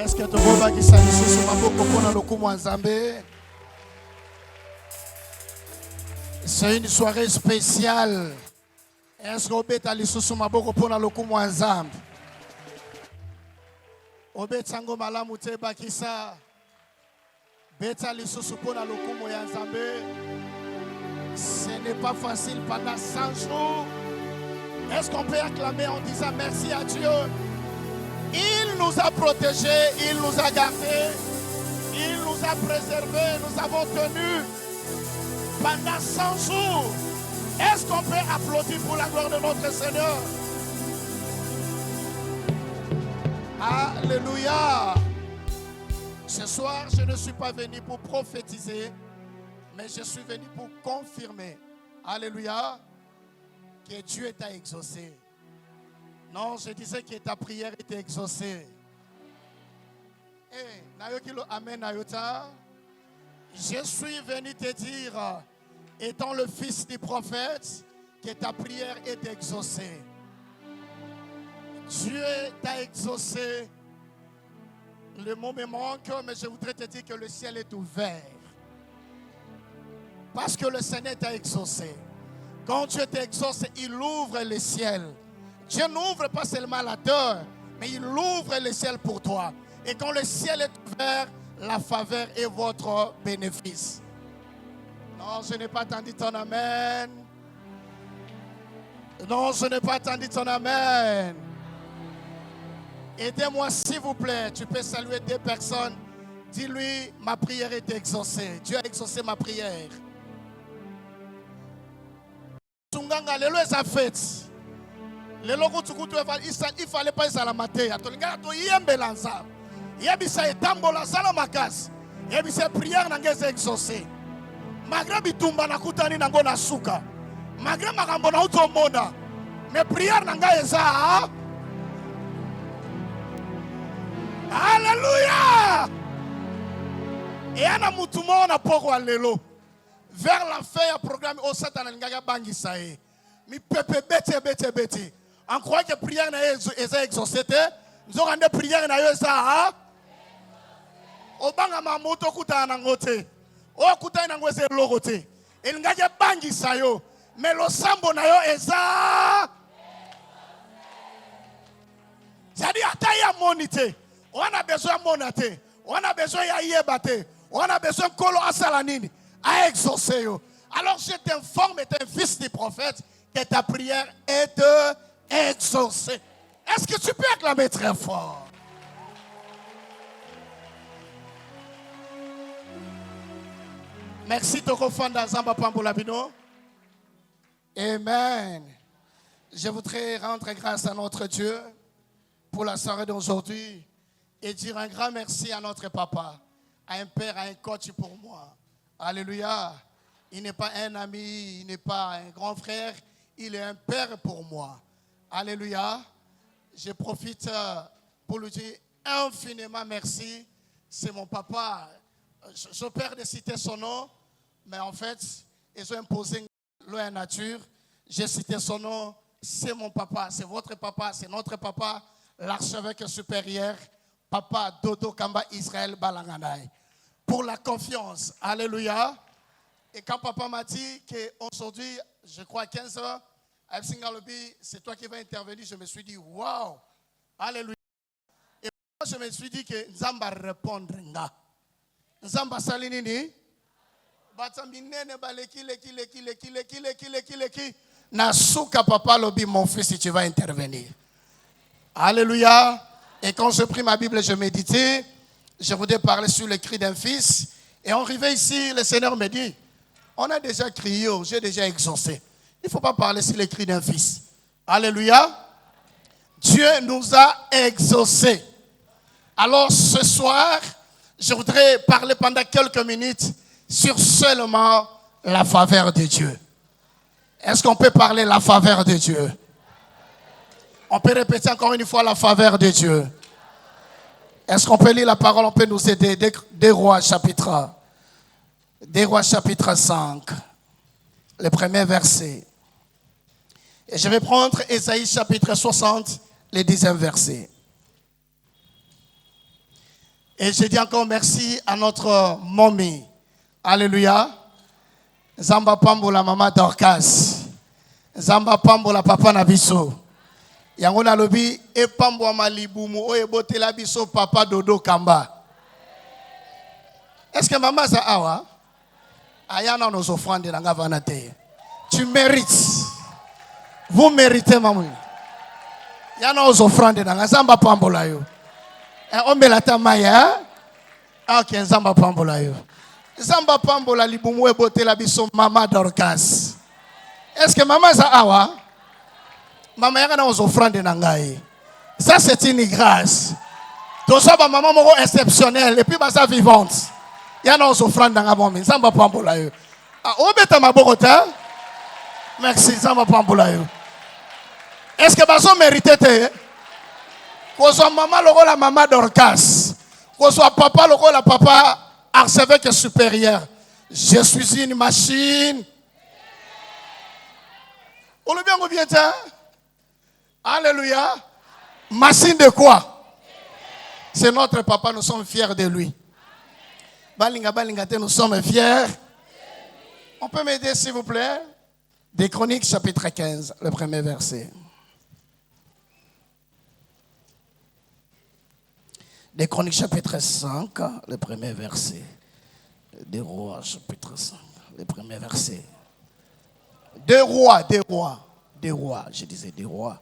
Est-ce que tu vois qui s'allie sur ma boque pour le coup Zambé? C'est une soirée spéciale. Est-ce que vous êtes allé sur ma boque pour le coup Zambé? Obet sango malamu te bakisa. Beta li susu pona lokumo ya Nzambe. Ce n'est pas facile pendant 100 jours. Est-ce qu'on peut acclamer en disant merci à Dieu? Il nous a protégés, il nous a gardés, il nous a préservés, nous avons tenus pendant 100 jours. Est-ce qu'on peut applaudir pour la gloire de notre Seigneur? Alléluia. Ce soir, je ne suis pas venu pour prophétiser, mais je suis venu pour confirmer, alléluia, que Dieu t'a exaucé. Non, je disais que ta prière était exaucée. Amen. Je suis venu te dire, étant le fils du prophète, que ta prière est exaucée. Dieu t'a exaucé. Le mot me manque, mais je voudrais te dire que le ciel est ouvert. Parce que le Seigneur t'a exaucé. Quand Dieu t'exauce, il ouvre le ciel. Dieu n'ouvre pas seulement la terre, mais il ouvre le ciel pour toi. Et quand le ciel est ouvert, la faveur est votre bénéfice. Non, je n'ai pas entendu ton amen. Non, je n'ai pas entendu ton amen. Aidez-moi s'il vous plaît. Tu peux saluer deux personnes. Dis-lui, ma prière est exaucée. Dieu a exaucé ma prière. Tunganga, lelo eza fête. Lelo kutukutu il fallait pas ça la mater. Atolinga to yembela nzambe. Yebisa etambola sala makasi. Yebisa prière nangeza exaucée. Malgré bitumba nakutani nango na suka. Malgré makambo na utomona. Mais prière nanga eza. Alléluia. Et ana mutumo na poko lelo. Vers la fin du programme au Satan ngaga bangisa e. Mi pepe bete. On croit que prière na est exaucée. Nous avons des prières na yo ça. Obanga mamoto kutana ngote. O kutana ngweze logote. El ngaga bangisa yo. Mais le sambo na yo eza. C'est-à-dire ataya monité. On a besoin de monater. On a besoin de yébate. On a besoin de kolo asalanini. À exaucer. Alors je t'informe, tu es un fils du prophète, que ta prière est exaucée. Est-ce que tu peux acclamer très fort? Merci Toko Fanda Zamba Pambolabino. Amen. Je voudrais rendre grâce à notre Dieu pour la soirée d'aujourd'hui. Et dire un grand merci à notre papa, à un père, à un coach pour moi. Alléluia. Il n'est pas un ami, il n'est pas un grand frère, il est un père pour moi. Alléluia. Je profite pour lui dire infiniment merci. C'est mon papa. Je perds de citer son nom, mais en fait, ils ont imposé la nature. J'ai cité son nom. C'est mon papa, c'est votre papa, c'est notre papa, l'archevêque supérieur. Papa Dodo Kamba Israël Balanganay. Pour la confiance. Alléluia. Et quand papa m'a dit qu'aujourd'hui, je crois 15 heures, à Singalobi, c'est toi qui vas intervenir, je me suis dit, waouh. Alléluia. Et moi, je me suis dit que Nzamba répondre. Nzamba salinini. Batambinene baleki leki. Nasuka papa lobi, mon fils, si tu vas intervenir. Alléluia. Et quand je pris ma Bible et je méditais, je voulais parler sur le cri d'un fils. Et on arrivait ici, le Seigneur me dit, on a déjà crié, j'ai déjà exaucé. Il ne faut pas parler sur le cri d'un fils. Alléluia. Dieu nous a exaucés. Alors ce soir, je voudrais parler pendant quelques minutes sur seulement la faveur de Dieu. Est-ce qu'on peut parler la faveur de Dieu? On peut répéter encore une fois la faveur de Dieu. Est-ce qu'on peut lire la parole? On peut nous aider. Des Rois chapitre 5. Le premier verset. Et je vais prendre Ésaïe chapitre 60, le 10e verset. Et je dis encore merci à notre mommy. Alléluia. Zamba Pambola Mama Dorcas. Zamba Pambola Papa Nabiso. Yango na lobi e pambo malibumu o ebotela biso Papa Dodo Kamba. Est-ce que maman ça awa? Ayana nos offrandes na ngavanate. Tu mérites. Vous méritez maman. Yana nos offrandes na Zamba Pambola yo. On met la tamaya. Ok, Zamba Pambola yo. Zamba Pambola libumu ebotela biso Mama Dorcas. Est-ce que maman ça awa? Maman yana nos offrandes na ngai. Ça c'est une grâce. Tout ça maman moko exceptionnelle et puis ça vivante. Yana nos offrandes na ngai Zamba Pambola yo. Ah obeta mabokota. Merci Zamba Pambola yo. Est-ce que baso mérité te? Qu'on soit maman loko la maman Dorcas. Qu'on soit papa loko la papa archevêque supérieur. Je suis une machine. On le bien ou bien tiens? Alléluia. Machine de quoi? C'est notre papa, nous sommes fiers de lui. Balinga balingate, nous sommes fiers. On peut m'aider s'il vous plaît? Des Chroniques chapitre 15, le premier verset. Des Chroniques chapitre 5, le premier verset. Des Rois chapitre 5, le premier verset. Des rois, je disais des rois.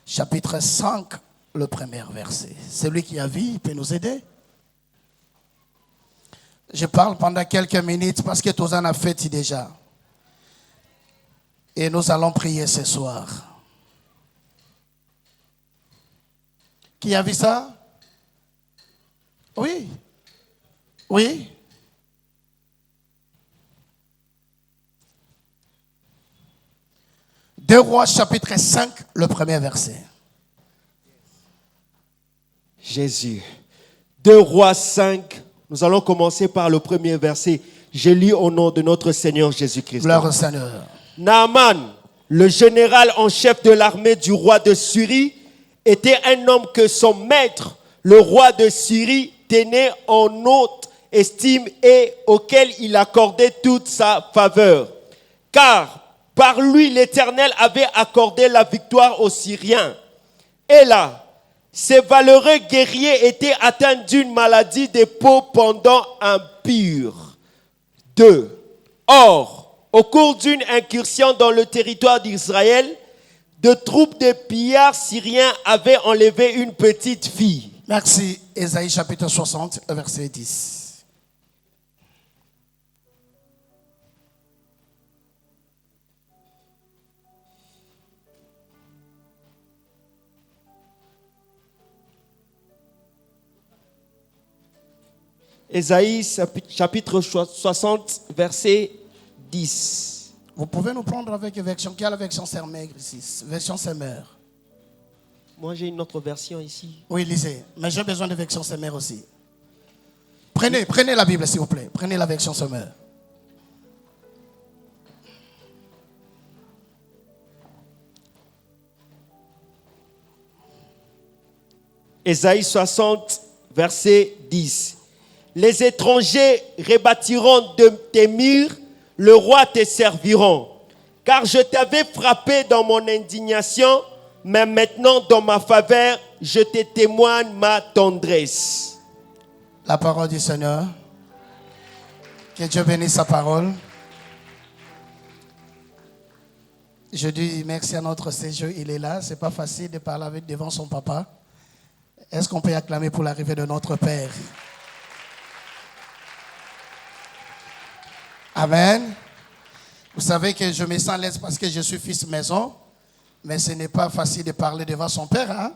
Chapitre 5, le premier verset. Celui qui a vu, il peut nous aider. Je parle pendant quelques minutes parce que tout en a fait déjà. Et nous allons prier ce soir. Qui a vu ça? Oui. Oui. Deux Rois, chapitre 5, le premier verset. Jésus. 2 Rois 5, nous allons commencer par le premier verset. Je lis au nom de notre Seigneur Jésus-Christ. Gloire au Seigneur. Naaman, le général en chef de l'armée du roi de Syrie, était un homme que son maître, le roi de Syrie, tenait en haute estime et auquel il accordait toute sa faveur. Car par lui, l'Éternel avait accordé la victoire aux Syriens. Et là, ces valeureux guerriers étaient atteints d'une maladie de peau pendant un pur. 2. Or, au cours d'une incursion dans le territoire d'Israël, de troupes de pillards syriens avaient enlevé une petite fille. Merci. Ésaïe chapitre 60, verset 10. Ésaïe chapitre 60, verset 10. Vous pouvez nous prendre avec version, quelle version Saint-Maigre ici? Version Saint-Maigre. Moi j'ai une autre version ici. Oui, lisez. Mais j'ai besoin de version Saint-Maigre aussi. Prenez la Bible s'il vous plaît. Prenez la version Saint-Maigre. Ésaïe 60, verset 10. Les étrangers rebâtiront de tes murs, le roi te serviront. Car je t'avais frappé dans mon indignation, mais maintenant dans ma faveur, je te témoigne ma tendresse. La parole du Seigneur. Que Dieu bénisse sa parole. Je dis merci à notre Seigneur, il est là. C'est pas facile de parler devant son papa. Est-ce qu'on peut acclamer pour l'arrivée de notre Père? Amen. Vous savez que je me sens à l'aise parce que je suis fils maison. Mais ce n'est pas facile de parler devant son père. Hein?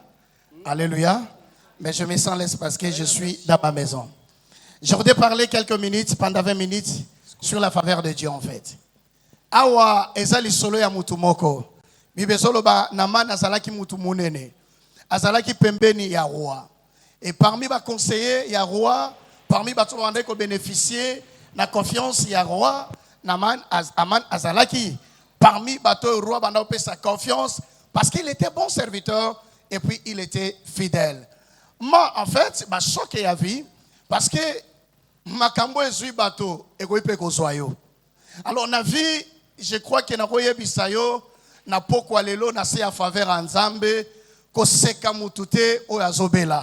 Alléluia. Mais je me sens à l'aise parce que je suis dans ma maison. Je voudrais parler quelques minutes, pendant 20 minutes, sur la faveur de Dieu en fait. Awa ezali solo ya mutu moko. Bibesolo ba naman azalaki mutu munene. Azalaki pembeni ya roi. Et parmi les conseillers, il y a roi. Parmi les gens qui ont bénéficié de la confiance, il y a roi. Naman Azalaki. Parmi les roi, il a sa confiance parce qu'il était bon serviteur et puis il était fidèle. Moi, en fait, ce qu'il y a vu, Parce que makambo ezui bato ekoipe kozwayo. Alors on a vu, je crois que na koye bisayo na pokwa lelo na se ya faveur en Nzambe ko seka mutute o azobela.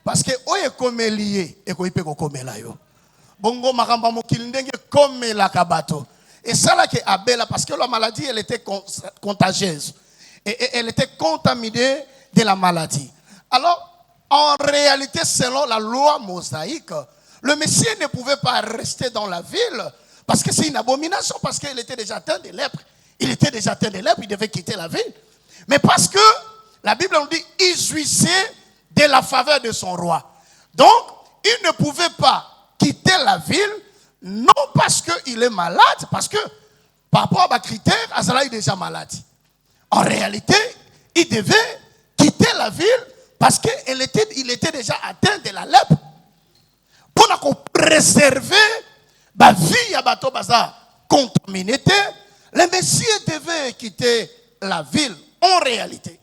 Parce que oye komelié ekoipe kokomela yo. Bongo makamba mokili ndenge komela kabato. Et ça là que abela parce que la maladie elle était contagieuse. Et elle était contaminée de la maladie. Alors en réalité, selon la loi mosaïque, le Messie ne pouvait pas rester dans la ville parce que c'est une abomination, parce qu'il était déjà atteint de lèpre. Il était déjà atteint de lèpre, il devait quitter la ville. Mais parce que la Bible nous dit il jouissait de la faveur de son roi. Donc, il ne pouvait pas quitter la ville, non parce qu'il est malade, parce que par rapport à critère, Azala est déjà malade. En réalité, il devait quitter la ville parce qu'il était déjà atteint de la lèpre. Pour préserver la vie à bateau baza contaminée, le Messie devait quitter la ville en réalité.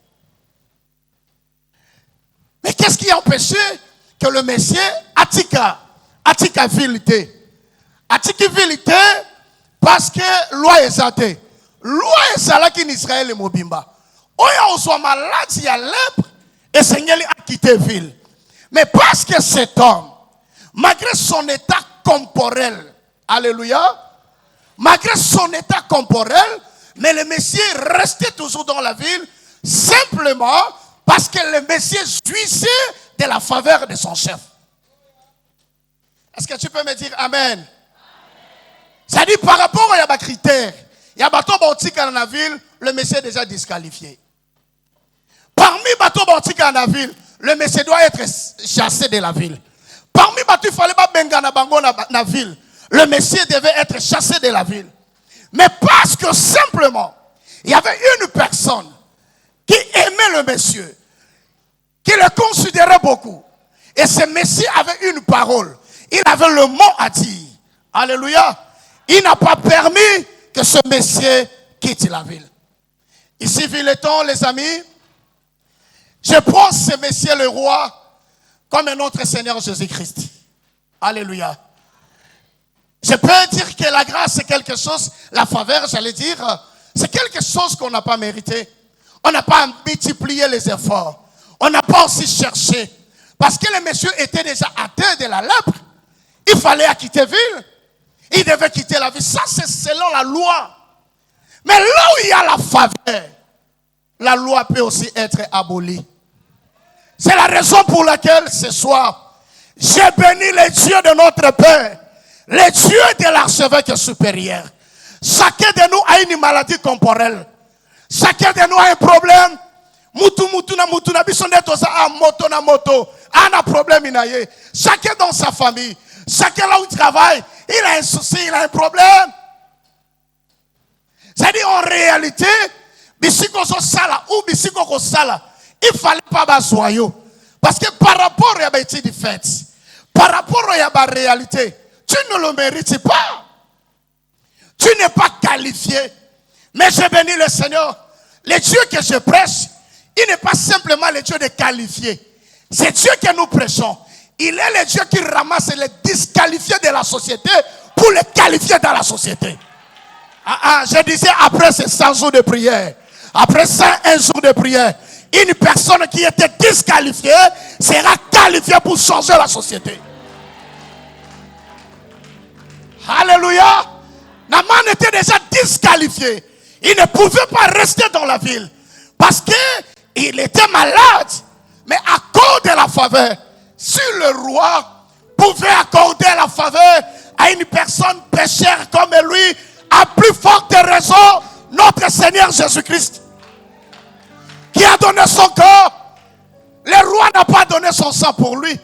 Mais qu'est-ce qui a empêché que le Messie atika ville? Atika ville parce que loi est zatée. Loi est là qui en Israël et Mobimba. Oya on soit malade, il y a lèpre. Et Seigneur a quitté la ville. Mais parce que cet homme, malgré son état corporel, alléluia, malgré son état corporel, mais le Messie restait toujours dans la ville, simplement parce que le Messie jouissait de la faveur de son chef. Est-ce que tu peux me dire Amen? Ça dit par rapport à des critères, il y a bateau bautique dans la ville, le Messie est déjà disqualifié. Parmi les bateaux boutiques dans la ville, le Messie doit être chassé de la ville. Parmi les bateaux, il fallait pas benga na bango dans la ville. Le Messie devait être chassé de la ville. Mais parce que simplement, il y avait une personne qui aimait le Messie, qui le considérait beaucoup. Et ce Messie avait une parole. Il avait le mot à dire. Alléluia. Il n'a pas permis que ce Messie quitte la ville. Ici, Villeton, les amis, je prends ce Messie le roi comme notre Seigneur Jésus-Christ. Alléluia. Je peux dire que la grâce c'est quelque chose, la faveur, j'allais dire, c'est quelque chose qu'on n'a pas mérité. On n'a pas multiplié les efforts. On n'a pas aussi cherché. Parce que le monsieur était déjà atteint de la lèpre. Il fallait quitter la ville. Il devait quitter la ville. Ça, c'est selon la loi. Mais là où il y a la faveur, la loi peut aussi être abolie. C'est la raison pour laquelle ce soir, j'ai béni les dieux de notre Père, les dieux de l'archevêque supérieur. Chacun de nous a une maladie corporelle. Chacun de nous a un problème. Mutu na bisonde toza a moto na moto. A un problème inaye. Chacun dans sa famille. Chacun là où il travaille. Il a un souci, il a un problème. C'est-à-dire en réalité, bisiko so sala ou bisiko ko sala, il fallait pas basoyo. Parce que par rapport à la fait, par rapport à la réalité, tu ne le mérites pas. Tu n'es pas qualifié. Mais je bénis le Seigneur. Le Dieu que je prêche, il n'est pas simplement le Dieu des qualifiés. C'est Dieu que nous prêchons. Il est le Dieu qui ramasse les disqualifiés de la société pour les qualifier dans la société. Je disais après ces 100 jours de prière, après 101 jours de prière, une personne qui était disqualifiée sera qualifiée pour changer la société. Alléluia. Naaman était déjà disqualifié. Il ne pouvait pas rester dans la ville parce qu'il était malade. Mais à cause de la faveur, si le roi pouvait accorder la faveur à une personne péchère comme lui, à plus forte raison, notre Seigneur Jésus-Christ, qui a donné son corps. Le roi n'a pas donné son sang pour lui.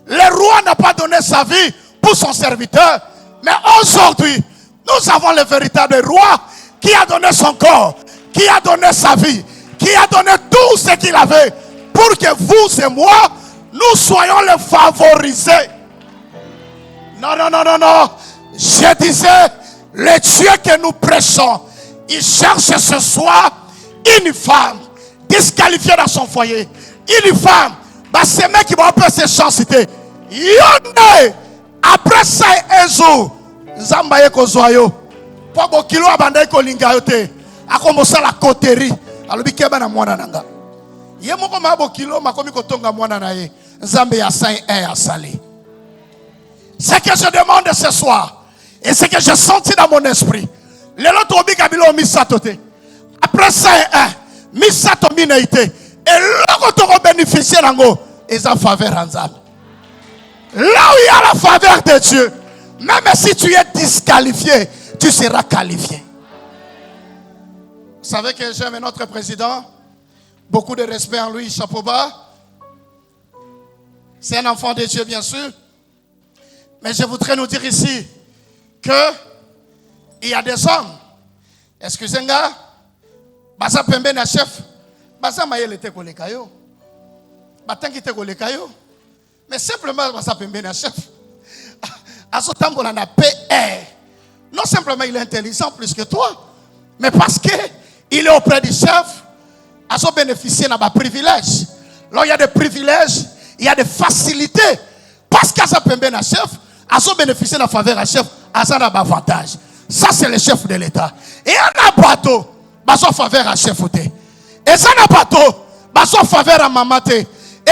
Le roi n'a pas donné sa vie pour son serviteur. Mais aujourd'hui, nous avons le véritable roi qui a donné son corps, qui a donné sa vie, qui a donné tout ce qu'il avait pour que vous et moi, nous soyons les favorisés. Non. Je disais, le Dieu que nous prêchons, il cherche ce soir une femme disqualifiée dans son foyer. Une femme, c'est mec qui va pas se chanciter. Yonde, après ça, Ezo, Zambaye Kozoyo, Pobo Kilo Abandai Kolingayote, Akomosa la coterie, Alubikeba na mwana nanga. Yemoko Mabo Kilo, Makomi Kotonga mwana nae, Zambe ya sain et à salé. Ce que je demande ce soir, et ce que j'ai senti dans mon esprit, les autres obi kabilo misatote. Après ça, misato minaite. Et là, tu vas bénéficier d'ango, et en faveur en Zam. Là où il y a la faveur de Dieu, même si tu es disqualifié, tu seras qualifié. Vous savez que j'aime notre président, beaucoup de respect en lui, chapeau bas. C'est un enfant de Dieu, bien sûr. Mais je voudrais nous dire ici que il y a des hommes, excusez-moi, Basa Pembe na chef, Basa Mayele te kolekayo, Batangi te kolekayo, mais simplement Basa Pembe na chef, Azotambola na PR. Non simplement il est intelligent plus que toi, mais parce que il est auprès du chef, Azo bénéficier de privilèges. Là il y a des privilèges, il y a des facilités, parce qu'Azo Pembe na chef, Azo bénéficier de la faveur à chef, Azo n'a pas avantage. Ça, c'est le chef de l'État. Et un bateau, baso faveur à chef. Et ça, un bateau, baso faveur à mamate. Et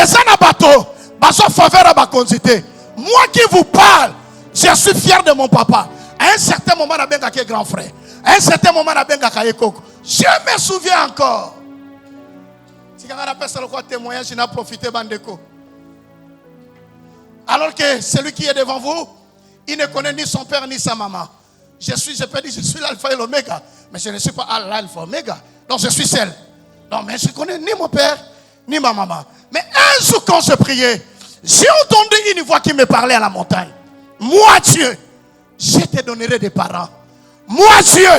ça, un bateau, baso faveur à ma consité. Moi qui vous parle, je suis fier de mon papa. À un certain moment, on a bien qu'un grand frère. À un certain moment, on a bien qu'un coco. Je me souviens encore. Si quelqu'un appelle ça le quoi témoignage, je n'ai profité, Bandeko. Alors que celui qui est devant vous, il ne connaît ni son père ni sa maman. Je peux dire, je suis l'alpha et l'oméga, mais je ne suis pas l'alpha et l'oméga. Donc je suis seul. Non, mais je ne connais ni mon père, ni ma maman. Mais un jour, quand je priais, j'ai entendu une voix qui me parlait à la montagne. Moi, Dieu, je te donnerai des parents. Moi, Dieu,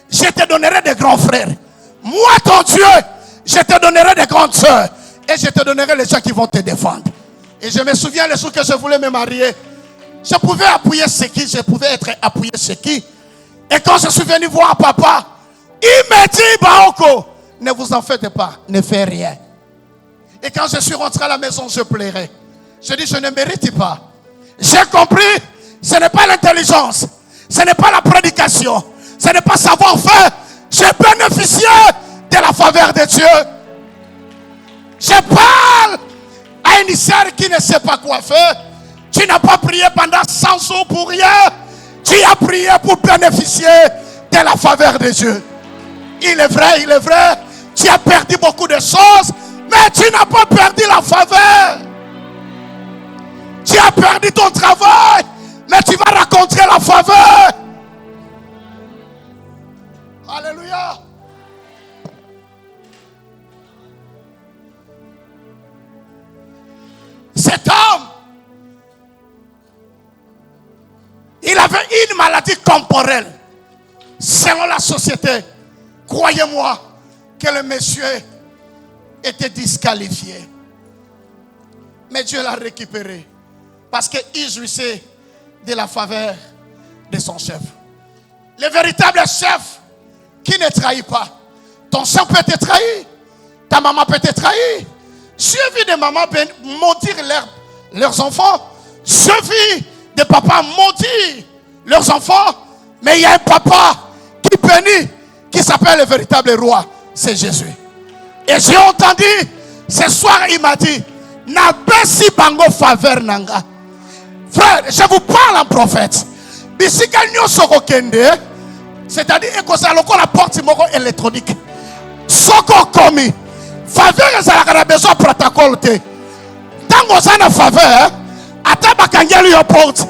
je te donnerai des grands frères. Moi, ton Dieu, je te donnerai des grandes sœurs. Et je te donnerai les gens qui vont te défendre. Et je me souviens le jour que je voulais me marier. Je pouvais appuyer ce qui, je pouvais être appuyé ce qui. Et quand je suis venu voir papa, il m'a dit, Baoko, ne vous en faites pas, ne faites rien. Et quand je suis rentré à la maison, je pleurais. Je dis, je ne mérite pas. J'ai compris, ce n'est pas l'intelligence, ce n'est pas la prédication, ce n'est pas savoir-faire. J'ai bénéficié de la faveur de Dieu. Je parle à une sœur qui ne sait pas quoi faire. Tu n'as pas prié pendant 100 jours pour rien. Tu as prié pour bénéficier de la faveur de Dieu. Il est vrai. Tu as perdu beaucoup de choses, mais tu n'as pas perdu la faveur. Tu as perdu ton travail, mais tu vas rencontrer la faveur. Alléluia. Cet homme, il avait une maladie corporelle. Selon la société, croyez-moi que le monsieur était disqualifié. Mais Dieu l'a récupéré parce qu'il jouissait de la faveur de son chef. Le véritable chef qui ne trahit pas. Ton sang peut te trahir, ta maman peut te trahir. J'ai vu des mamans maudire leurs enfants. J'ai vu des papas maudire leurs enfants. Mais il y a un papa qui bénit, qui s'appelle le véritable roi. C'est Jésus. Et j'ai entendu, ce soir il m'a dit, n'a besi bango faveur nanga. Frère, je vous parle en prophète. C'est-à-dire que la porte électronique. Soko komi. Faveur, ça a besoin de protocole. Tant que ça a faveur, porte.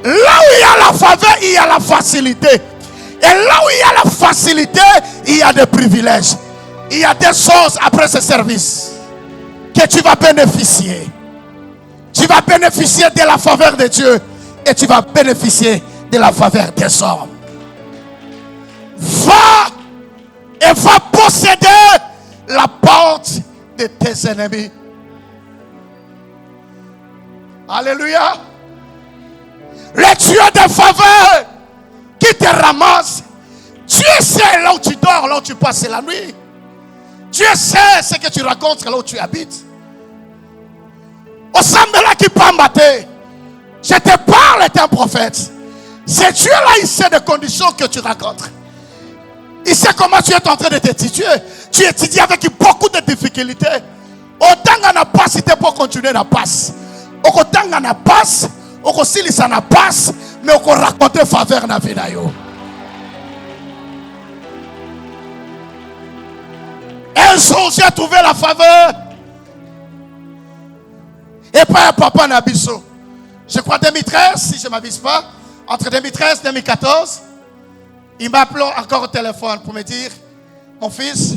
Là où il y a la faveur, il y a la facilité. Et là où il y a la facilité, il y a des privilèges. Il y a des choses après ce service que tu vas bénéficier. Tu vas bénéficier de la faveur de Dieu et tu vas bénéficier de la faveur des hommes. Va et va posséder la porte de tes ennemis. Alléluia. Le Dieu de faveur qui te ramasse. Dieu sait là où tu dors, là où tu passes la nuit. Dieu sait ce que tu racontes là où tu habites. Au sambela qui pambate. Je te parle, t'es un prophète. C'est Dieu là, il sait des conditions que tu rencontres. Il sait comment tu es en train de t'étudier. Tu étudies avec beaucoup de difficultés. Autant qu'on n'a pas, si tu peux continuer à passer. Autant qu'on n'a pas, autant si ça n'a pas, mais on raconte faveur dans la vie. Un jour, j'ai trouvé la faveur. Et pas un papa Nabiso. Je crois 2013, si je ne m'abuse pas. Entre 2013 et 2014, il m'a appelé encore au téléphone pour me dire: mon fils,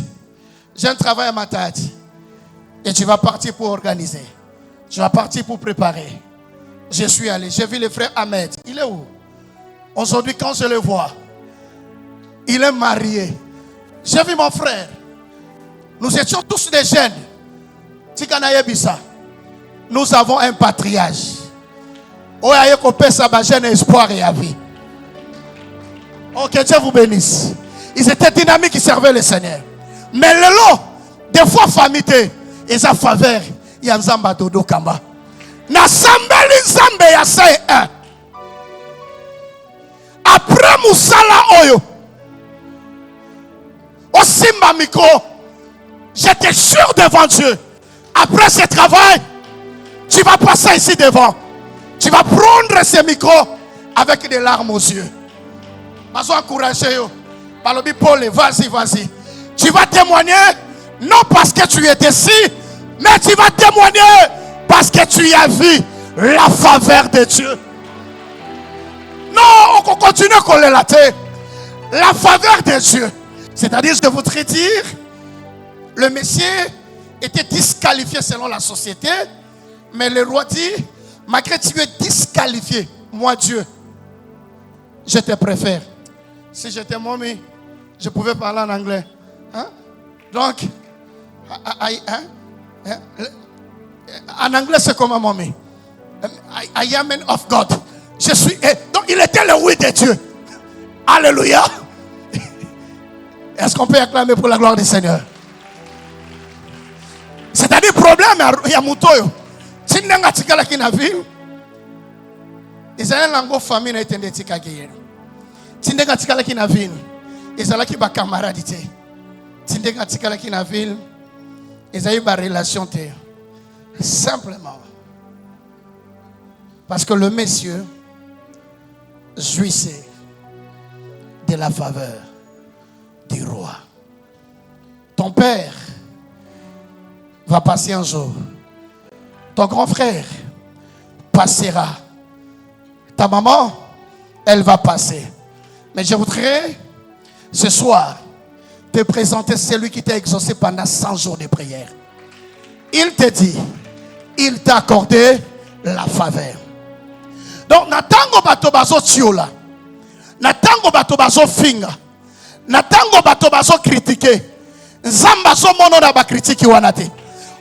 j'ai un travail à ma tête. Et tu vas partir pour organiser. Tu vas partir pour préparer. Je suis allé. J'ai vu le frère Ahmed. Il est où? Aujourd'hui, quand je le vois, il est marié. J'ai vu mon frère. Nous étions tous des jeunes. Tikanaye-Bisa. Nous avons un patriarche. Oyaye kopé sa jeune espoir et à vie. Oh, que Dieu vous bénisse. Ils étaient dynamiques, ils servaient le Seigneur. Mais le lot, des fois, famité, ils ont faveur. Il y a Nzamba Dodo Kamba. Na sambeli Nzambe ya say un. Après Moussala Oyo. Au Simba Micro. J'étais sûr devant Dieu. Après ce travail, tu vas passer ici devant. Tu vas prendre ce micro avec des larmes aux yeux. Vas-y encourager. Balobi Paul, vas-y, vas-y. Tu vas témoigner, non parce que tu étais ici, mais tu vas témoigner parce que tu as vu la faveur de Dieu. Non, on continue à coller la tête. La faveur de Dieu. C'est-à-dire, je voudrais dire, le Messie était disqualifié selon la société, mais le roi dit: malgré que tu es disqualifié, moi Dieu, je te préfère. Si j'étais mommy, je pouvais parler en anglais. Hein? Donc, en anglais c'est comment mommy? I am man of God. Je suis. Donc il était le oui de Dieu. Alléluia. Est-ce qu'on peut acclamer pour la gloire du Seigneur? C'est-à-dire, problème, il y a Moutoyo. Si vous avez dit que ville, ils ont un langue famille qui est en train de se. Si vous avez dit que ville, ils ont des camarades. Si vous avez dit que ville, ils ont eu des relations. Simplement. Parce que le monsieur jouissait de la faveur du roi. Ton père va passer un jour. Ton grand frère passera. Ta maman, elle va passer. Mais je voudrais ce soir te présenter celui qui t'a exaucé pendant 100 jours de prière. Il te dit, il t'a accordé la faveur. Donc, natango bato bazo tiola, natango bato bazo finga, natango bato bazo critiquer, nzamba zo mono na ba critique wana te.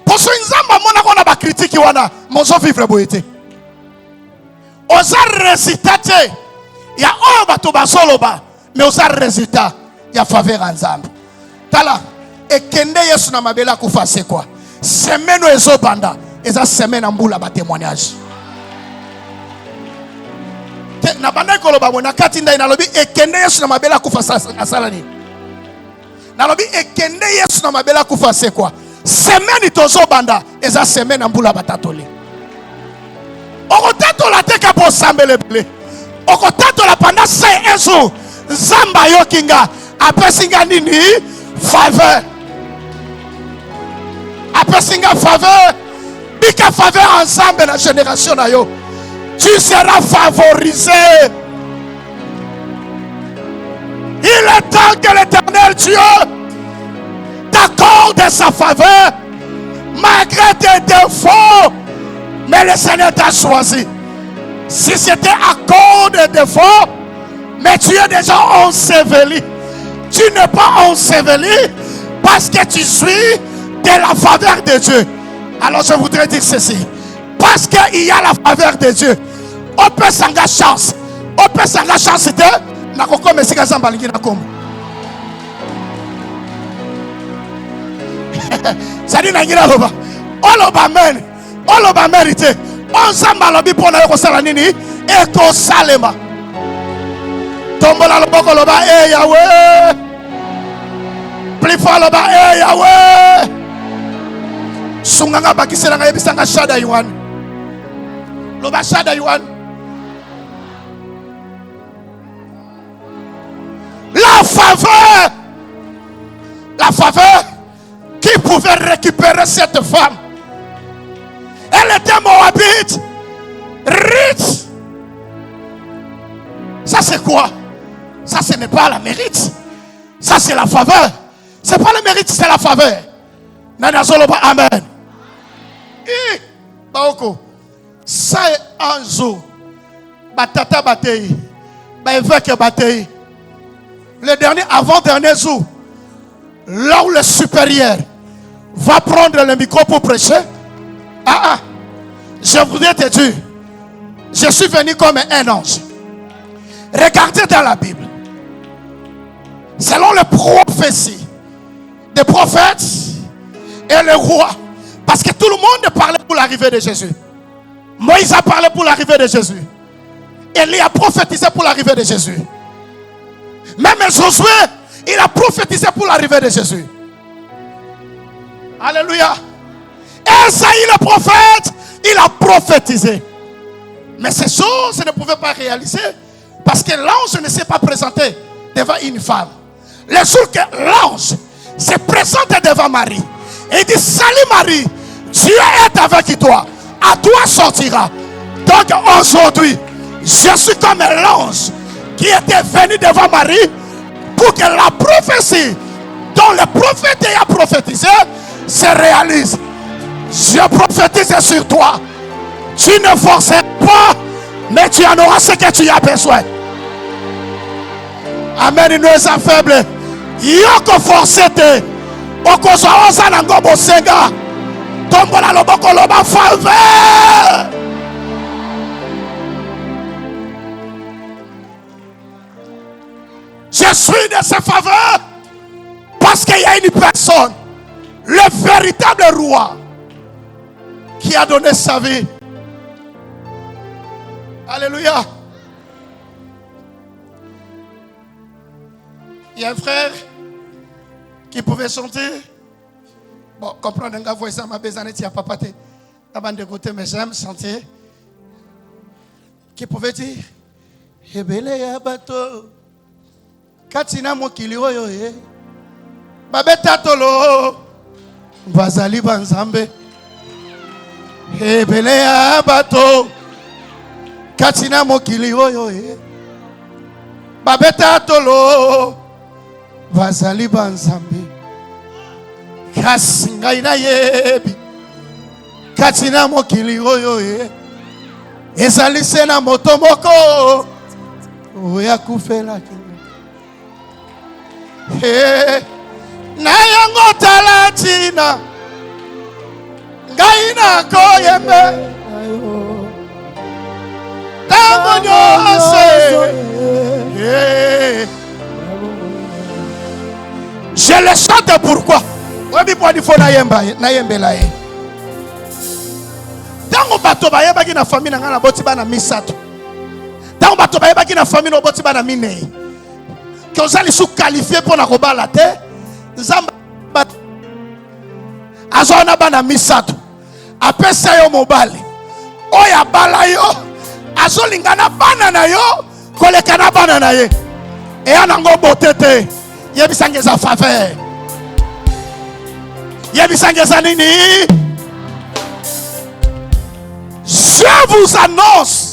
Parce que nzamba mona ko na ba critique wana, mozo vivre boyete. Oza résultat te, ya o bato bazo loba, mais oza résultat ya faveur nzamba. Tala, ekende Yesu na mabela kufa c'est quoi? Semaine ezo banda, eza semaine ambula ba témoignage. Na banda koloba mona kati ndai na lobi ekende Yesu na mabela kufa asala ni. Na lobi ekende Yesu na mabela kufa c'est quoi? Semaine tozo banda eza semaine ambula batatoli. Okotato la teka po sambele ble. Okotato la panda sai ezo zamba yokinga apesinga nini faveur. Apesinga faveur. Bika faveur ensemble na génération na yo. Tu seras favorisé. Il est temps que l'Éternel Dieu t'accorde sa faveur malgré tes défauts. Mais le Seigneur t'a choisi. Si c'était à cause des défauts, mais tu es déjà enseveli. Tu n'es pas enseveli parce que tu suis de la faveur de Dieu. Alors je voudrais dire ceci. Parce qu'il y a la faveur de Dieu, on peut s'engager chance. On peut s'engager chance. C'était na koko mesika zambalingi na komo. Ça dit na ngira loba. Oloba men. oloba mérité onzamba lobi pona yo kosala nini ekosalema tombola loboko loba Yahweh plus fort loba Yahweh sunganga bakisela nga yebisanga shada yuan loba shada yuan la faveur qui pouvait récupérer cette femme. Elle était moabite, riche. Ça c'est quoi? Ça ce n'est pas la mérite. Ça c'est la faveur. C'est pas le mérite, c'est la faveur. Nanazoloba amen. Baoko. Ça est un jour. Batata batei. Baeveke batei. Le dernier, avant-dernier jour, là où le supérieur va prendre le micro pour prêcher. Je voudrais te dire, je suis venu comme un ange. Regardez dans la Bible. Selon les prophéties des prophètes et le roi. Parce que tout le monde parlait pour l'arrivée de Jésus. Moïse a parlé pour l'arrivée de Jésus. Élie a prophétisé pour l'arrivée de Jésus. Même Josué, il a prophétisé pour l'arrivée de Jésus. Alléluia. Esaïe le prophète, il a prophétisé. Mais ces choses ne pouvaient pas réaliser parce que l'ange ne s'est pas présenté devant une femme. Le jour que l'ange se présente devant Marie, et dit: salut Marie, Dieu est avec toi, à toi sortira. Donc aujourd'hui, je suis comme l'ange qui était venu devant Marie pour que la prophétie dont le prophète a prophétisé se réalise. Je prophétise sur toi. Tu ne forceras pas, mais tu en auras ce que tu as besoin. Amen. Nous sommes faibles. Yoko forcete. Okozo oza nango bosenga. Tombola loboko loba faveur. Je suis de ces faveurs parce qu'il y a une personne, le véritable roi, qui a donné sa vie. Alléluia. Il y a un frère qui pouvait chanter. Bon, comprendre un gars, voix ça m'a besoin de papa te. Avant de côté, mais j'aime chanter. Qui pouvait dire: Hebele ya bato. Katina mokili oyo ye. Babeta tolo. Bazali banzambe. Hebele ya bato. Katina mokili oyo ye. Babeta tolo. Bazali banzambe. Kasinga ina yebi. Katina mokili oyo ye. Ezali sena motomoko. Oya kufela kinga. Na yango talatina ngai na koyembe tango nyose. Je le chante pourquoi? Webi po difo na yembela ye. Tango bato bayebaki na famille na boti bana misato. Tango bato bayebaki na famille no boti bana minei. Que vous allez sous qualifier pour la roba la terre. Zamba azona bana misato. Apesa yo mobile. Oya bala yo. Azolingana bana na yo. Kolekana bana na ye. Et anango botete. Yebisangeza faveur. Yebisangeza nini. Je vous annonce.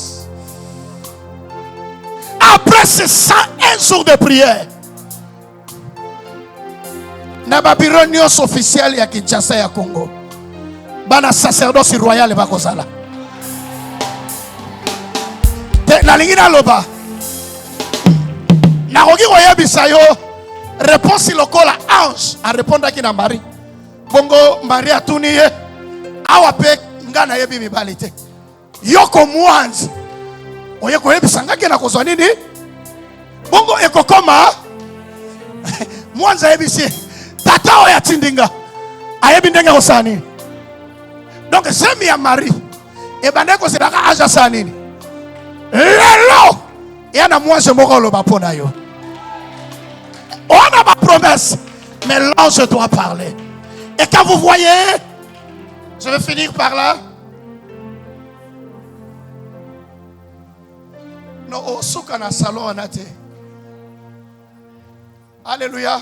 Après ces 101 jours de prière, na babironios officiel ya Kinshasa ya Congo, bana sacerdoce royal ba kozala. Te na lingina loba. Na rogi oyebisa yo réponse lokola ange a répondre ki na Marie. Bongo Marie atuniye awa pe ngana yebi mibalite. Yoko mwanzi. Oye koyebisa ngake na kozwa nini? Bongo ekokoma mwanza yebisi tata oya tindinga ayebi ndenge kosani Donc, j'aime ya Marie. Et ben, c'est la aja sanini. Lelo. Et en a moi, je me rends le bapona yo. On a ma promesse. Mais l'ange doit parler. Et quand vous voyez, je vais finir par là. Non, au soukana salon en athée. Alléluia.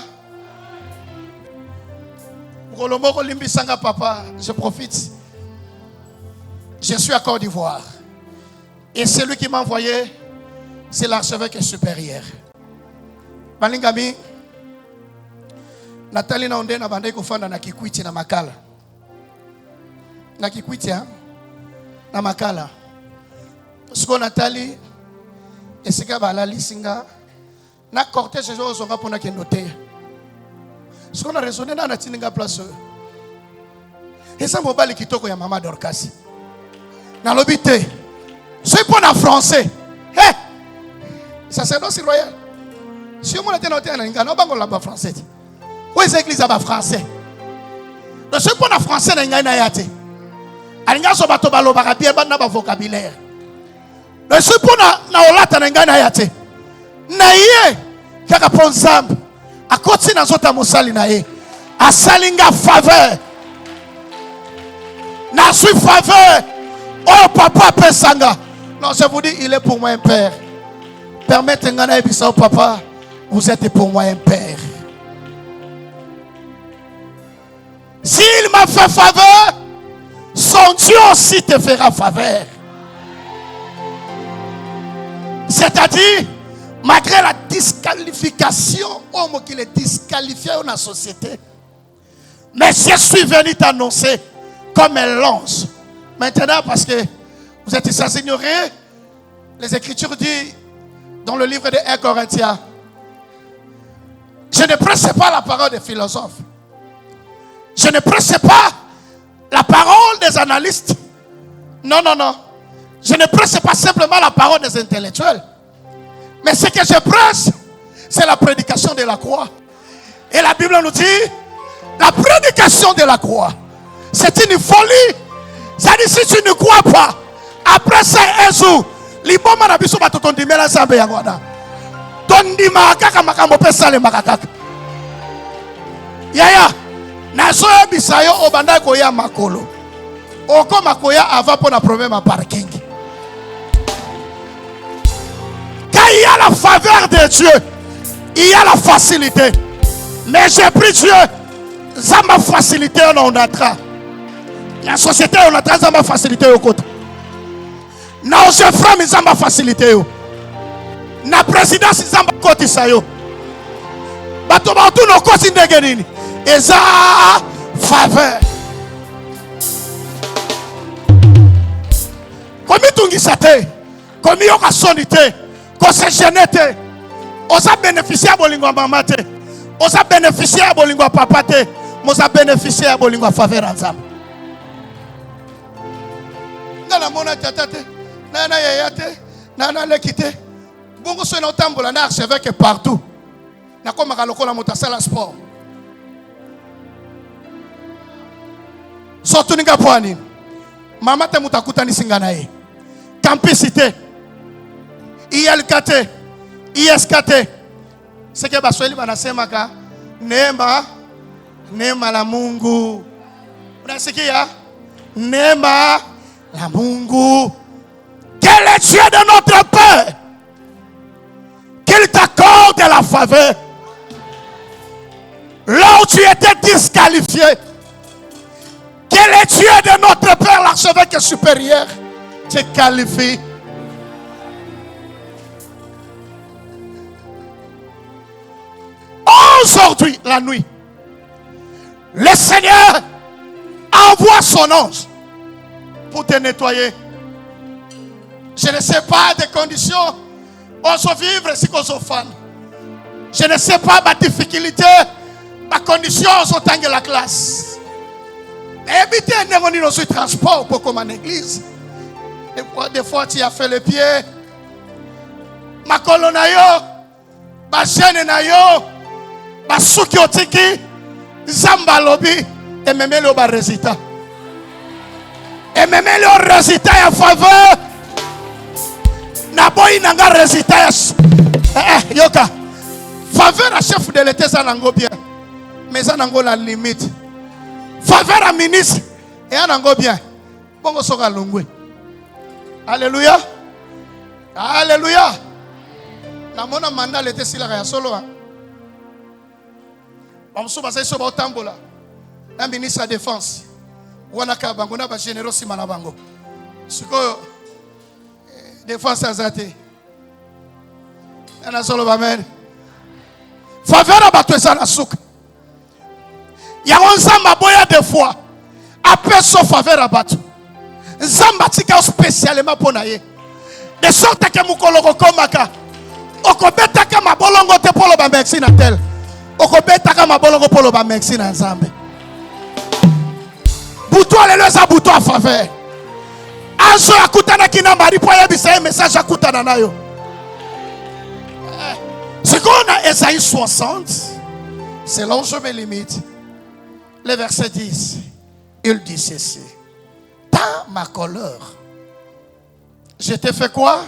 Papa, je profite. Je suis à Côte d'Ivoire. Et celui qui m'a envoyé, c'est l'archevêque supérieur. Balingami, Nathalie na onde na bande kufanda na Kikwiti na Makala. Na Kikwiti na Makala. Siko Nathalie esika balali singa na cortège jo zonga pona kendote. Siko na raisonner na tininga place. Esa mobali kitoko ya mama Dorcas. Na lobité. C'est pour en français. Hey! Ça c'est aussi royal. Si on était noté en anglais, on va là-bas français. Où est l'église là-bas français? Donc c'est pour en français na ngai na yate. Alinga so bato balo bakapie ba na ba vocabulaire. Donc c'est pour na olata na ngai na yate. Na ye kaka ponzambe. Akoti na zota mosali na ye. Asalinga faveur. Na suis faveur. Oh papa pesanga. Non, je vous dis, il est pour moi un père. Permettez-moi de dire, papa, vous êtes pour moi un père. S'il m'a fait faveur, son Dieu aussi te fera faveur. C'est-à-dire, malgré la disqualification, homme qui est disqualifié dans la société, mais je suis venu t'annoncer comme un lance. Maintenant, parce que vous êtes sans ignorer, les Écritures disent dans le livre de 1 Corinthiens, je ne prêche pas la parole des philosophes. Je ne prêche pas la parole des analystes. Non, non, non. Je ne prêche pas simplement la parole des intellectuels. Mais ce que je prêche, c'est la prédication de la croix. Et la Bible nous dit, la prédication de la croix, c'est une folie. Ça dit, si tu ne crois pas, après ça, un jour, liboma na biso bato tondimela nzambe yango wana. Tondima kaka makambo pesa le makakaka. Yaya, nazo yebisa yo obanda koya makolo. Okoma koya avant pour na problème à parking. Quand il y a la faveur de Dieu, il y a la facilité. Mais j'ai pris Dieu, ça m'a facilité on entra. La société on a ça m'a facilité au côté. Na ose frère mizamba facilité yo. Na présidence zamba côté ça yo. Bato ba tu no kosi ndenge nini. Eza faveur. Komi tungisa te. Komi yo ka sonité. Ko se genete. Osa bénéficier bolingo mama te. Osa bénéficier bolingo papa te. Mosa bénéficier bolingo faveur nzamba. Ngala mona tata te. Nana yayate, nana lekite. Bongo so na tambola na archevêque partout. Na koma kaloko la motasala sport. Soto ninga pwani. Mama te mutakuta ni singana ye. Campicité. ILKT. ISKT. Seke baswahili banasema ka neema la Mungu. Unasikia? Neema la Mungu. Quel est Dieu de notre Père? Qu'il t'accorde la faveur. Là où tu étais disqualifié. Quel est Dieu de notre Père, l'archevêque supérieur? Te qualifie. Aujourd'hui, la nuit, le Seigneur envoie son ange pour te nettoyer. Je ne sais pas des conditions on se vivre si qu'on se fan. Je ne sais pas ma difficulté, ma condition sont en la classe. Éviter un dans ce transport pour comme en église. Des fois tu as fait le pied. Ma colonne yo, ma chaîne na yo, ma soukiotiki, zamba lobby et même le bas résultat. Et même le résultat en faveur. Naboyi nanga résultat. Yoka. Faveur à chef de l'État, ça n'ango bien. Mais ça n'ango la limite. Faveur à ministre. Et ça n'ango bien. Bongo soka longwe. Alléluia. Alléluia. Na mona mandat l'État sila ya solo. Bamso basai so ba tambola. Na ministre de la défense. Wana ka bango na ba généraux si mana bango. Siko défense azate. Na solo ba men. Faveur à bateau ça la souk. Ya onzamba boya des fois. Après son faveur à bateau. Zamba tika spécialement pour naye. De sorte que mukoloko komaka. Okobeta kama bolongo te polo ba merci na tel. Okobeta kama bolongo polo ba merci na nzambe. Buto alelo za buto a faveur. Azo akutana kina mari po yebisa message akutana nayo. Ce qu'on a Ésaïe 60, selon je me limite, le verset 10, il dit ceci. Dans ma colère, je t'ai fait quoi?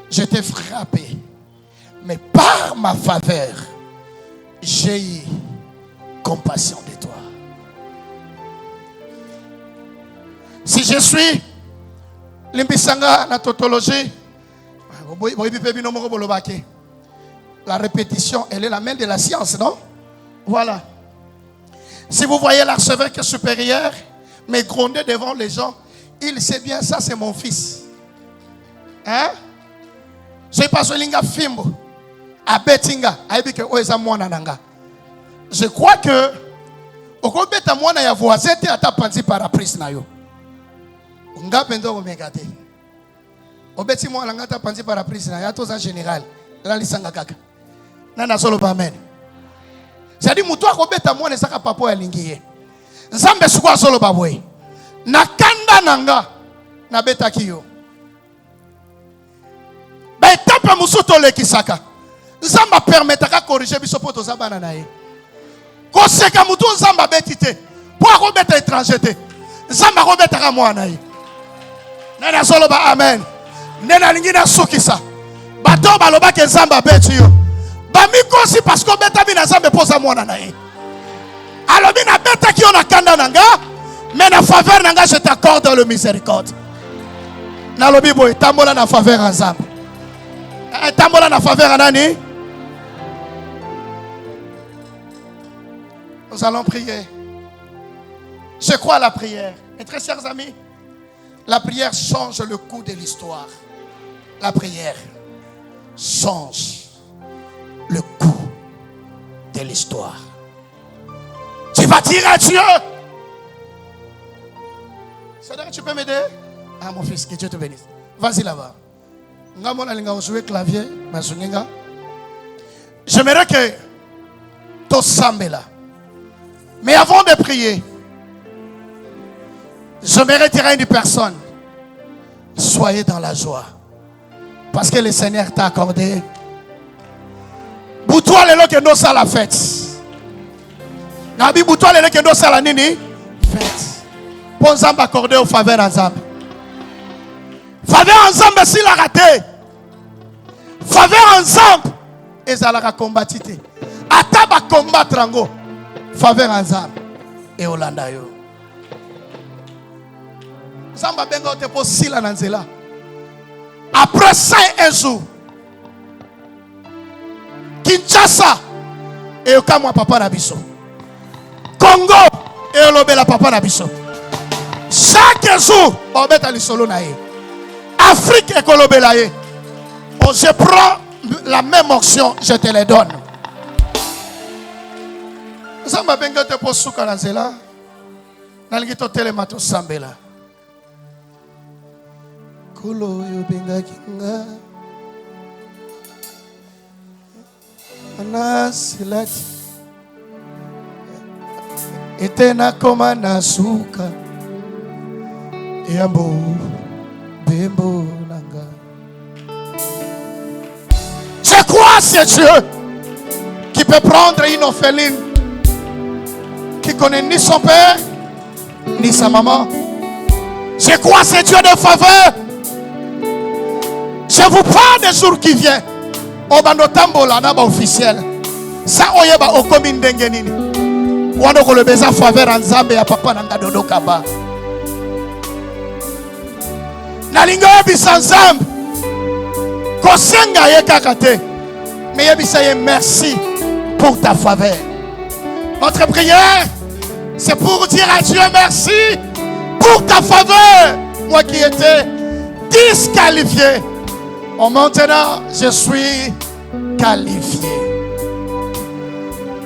Je t'ai frappé. Mais par ma faveur, j'ai eu compassion de toi. Si je suis limbisanga la tautologie, la répétition, elle est la mère de la science, non? Voilà. Si vous voyez l'archevêque supérieur, mais gronder devant les gens, il sait bien, ça c'est mon fils. Hein? Je passe au linga fimbo. À Betinga. Je crois que au kobeta mwana ya voisin te ata panzi paraprise na yo. Nga pendo ko megate. Obeti mwana ngata panzi paraprise na ya to en général. La lisanga kaka. Nana solo ba amen. C'est-à-dire mutu akobeta mwana saka papo ya lingiye. Nzambe sukwa solo ba boy. Na kanda nanga na beta kiyo. Ba etape musuto le kisaka. Nzamba permetaka corriger biso poto zabana na ye. Koseka mutu nzamba betite. Po akobeta étranger te. Nzamba akobeta ka mwana ye. Nana solo ba amen. Nena lingina sukisa. Bato baloba ke nzamba beti yo. Bamikosi parce que beta bina nzambe poza mwana na ye. Alobi na beta ki ona kanda nanga, mais na faveur nanga je t'accorde le miséricorde. Na lobi boy tambola na faveur nzambe. Tambola na faveur anani. Nous allons prier. Je crois à la prière. Et très chers amis, la prière change le cours de l'histoire. La prière change le cours de l'histoire. Tu vas dire à Dieu. C'est-à-dire que tu peux m'aider? Ah mon fils, que Dieu te bénisse. Vas-y là-bas. Clavier. J'aimerais que tu sembles là. Mais avant de prier, j'aimerais dire à une personne, soyez dans la joie. Parce que le Seigneur t'a accordé. Boutoua le que nous ça la fête. Nabi boutoua le que nous ça la nini fête. Pour nous accorder au faveur ensemble. Faveur ensemble si la raté. Faveur ensemble. Et ça la combattité. Ataba combattre ango. Faveur ensemble. Et Olanda yo. Zamba benga te po sila nanzela. Après ça un jour. Kinshasa. Et okamwa papa na biso. Congo. Et olobela papa na biso. Chaque jour. Obeta li solo na ye. Afrique et kolobelaye. Oh, je prends la même option, je te les donne. Zamba benga te po suka na nzela. Nalingi to telema to sambela. Kolo yo benga kinga. Anasilati. Etena koma na suka. Yambo bembo nanga. Je crois c'est Dieu qui peut prendre une orpheline qui connaît ni son père ni sa maman, Je crois c'est Dieu de faveur. Je vous parle des jours qui viennent. Obando tambola na ba officiel. Sa oyeba okomi ndenge nini. Wando ko le beza faveur en Nzambe ya papa na ngadodo kaba. Na lingo yebisa Nzambe. Kosenga ye kaka te. Mais yebisa ye merci pour ta faveur. Notre prière, c'est pour dire à Dieu merci pour ta faveur. Moi qui étais disqualifié. Oh, maintenant, je suis qualifié.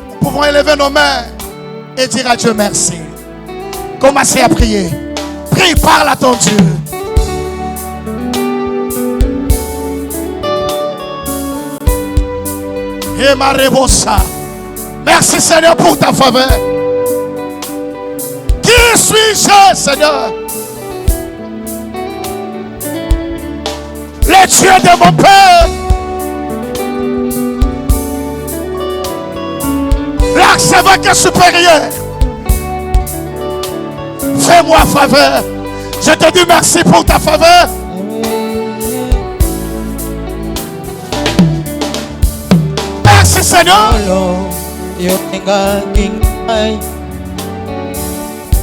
Nous pouvons élever nos mains et dire à Dieu merci. Commencez à prier. Prie, parle à ton Dieu. Et ma rebossa. Merci Seigneur pour ta faveur. Qui suis-je, Seigneur? Le Dieu de mon Père. L'archevêque supérieur. Fais-moi faveur. Je te dis merci pour ta faveur. Merci Seigneur.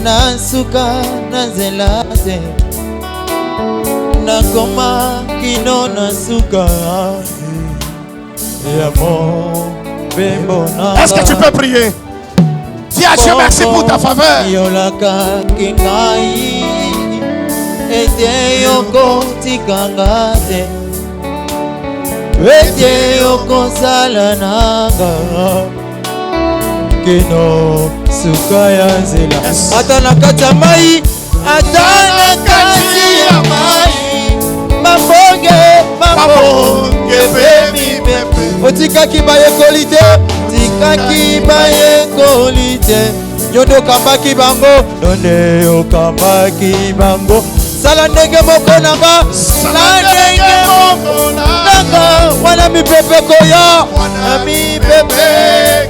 Nasuka nazelate nakoma kino nasuka yamo bembona. Est-ce que tu peux prier? Dis à Dieu merci pour ta faveur. Yolaka kingai ete yoko tikangate ete yoko salananga kino sukaya zela. Ata na kati ya mai, ata na kati ya mai, mabonge pepe. Otikaki bayekoli te, tikaki bayekoli te. Nyondo kambaki bango, nonde okambaki bango. Sala ndenge moko nanga, sala ndenge moko nanga. Wana mipepe koya, wana mipepe.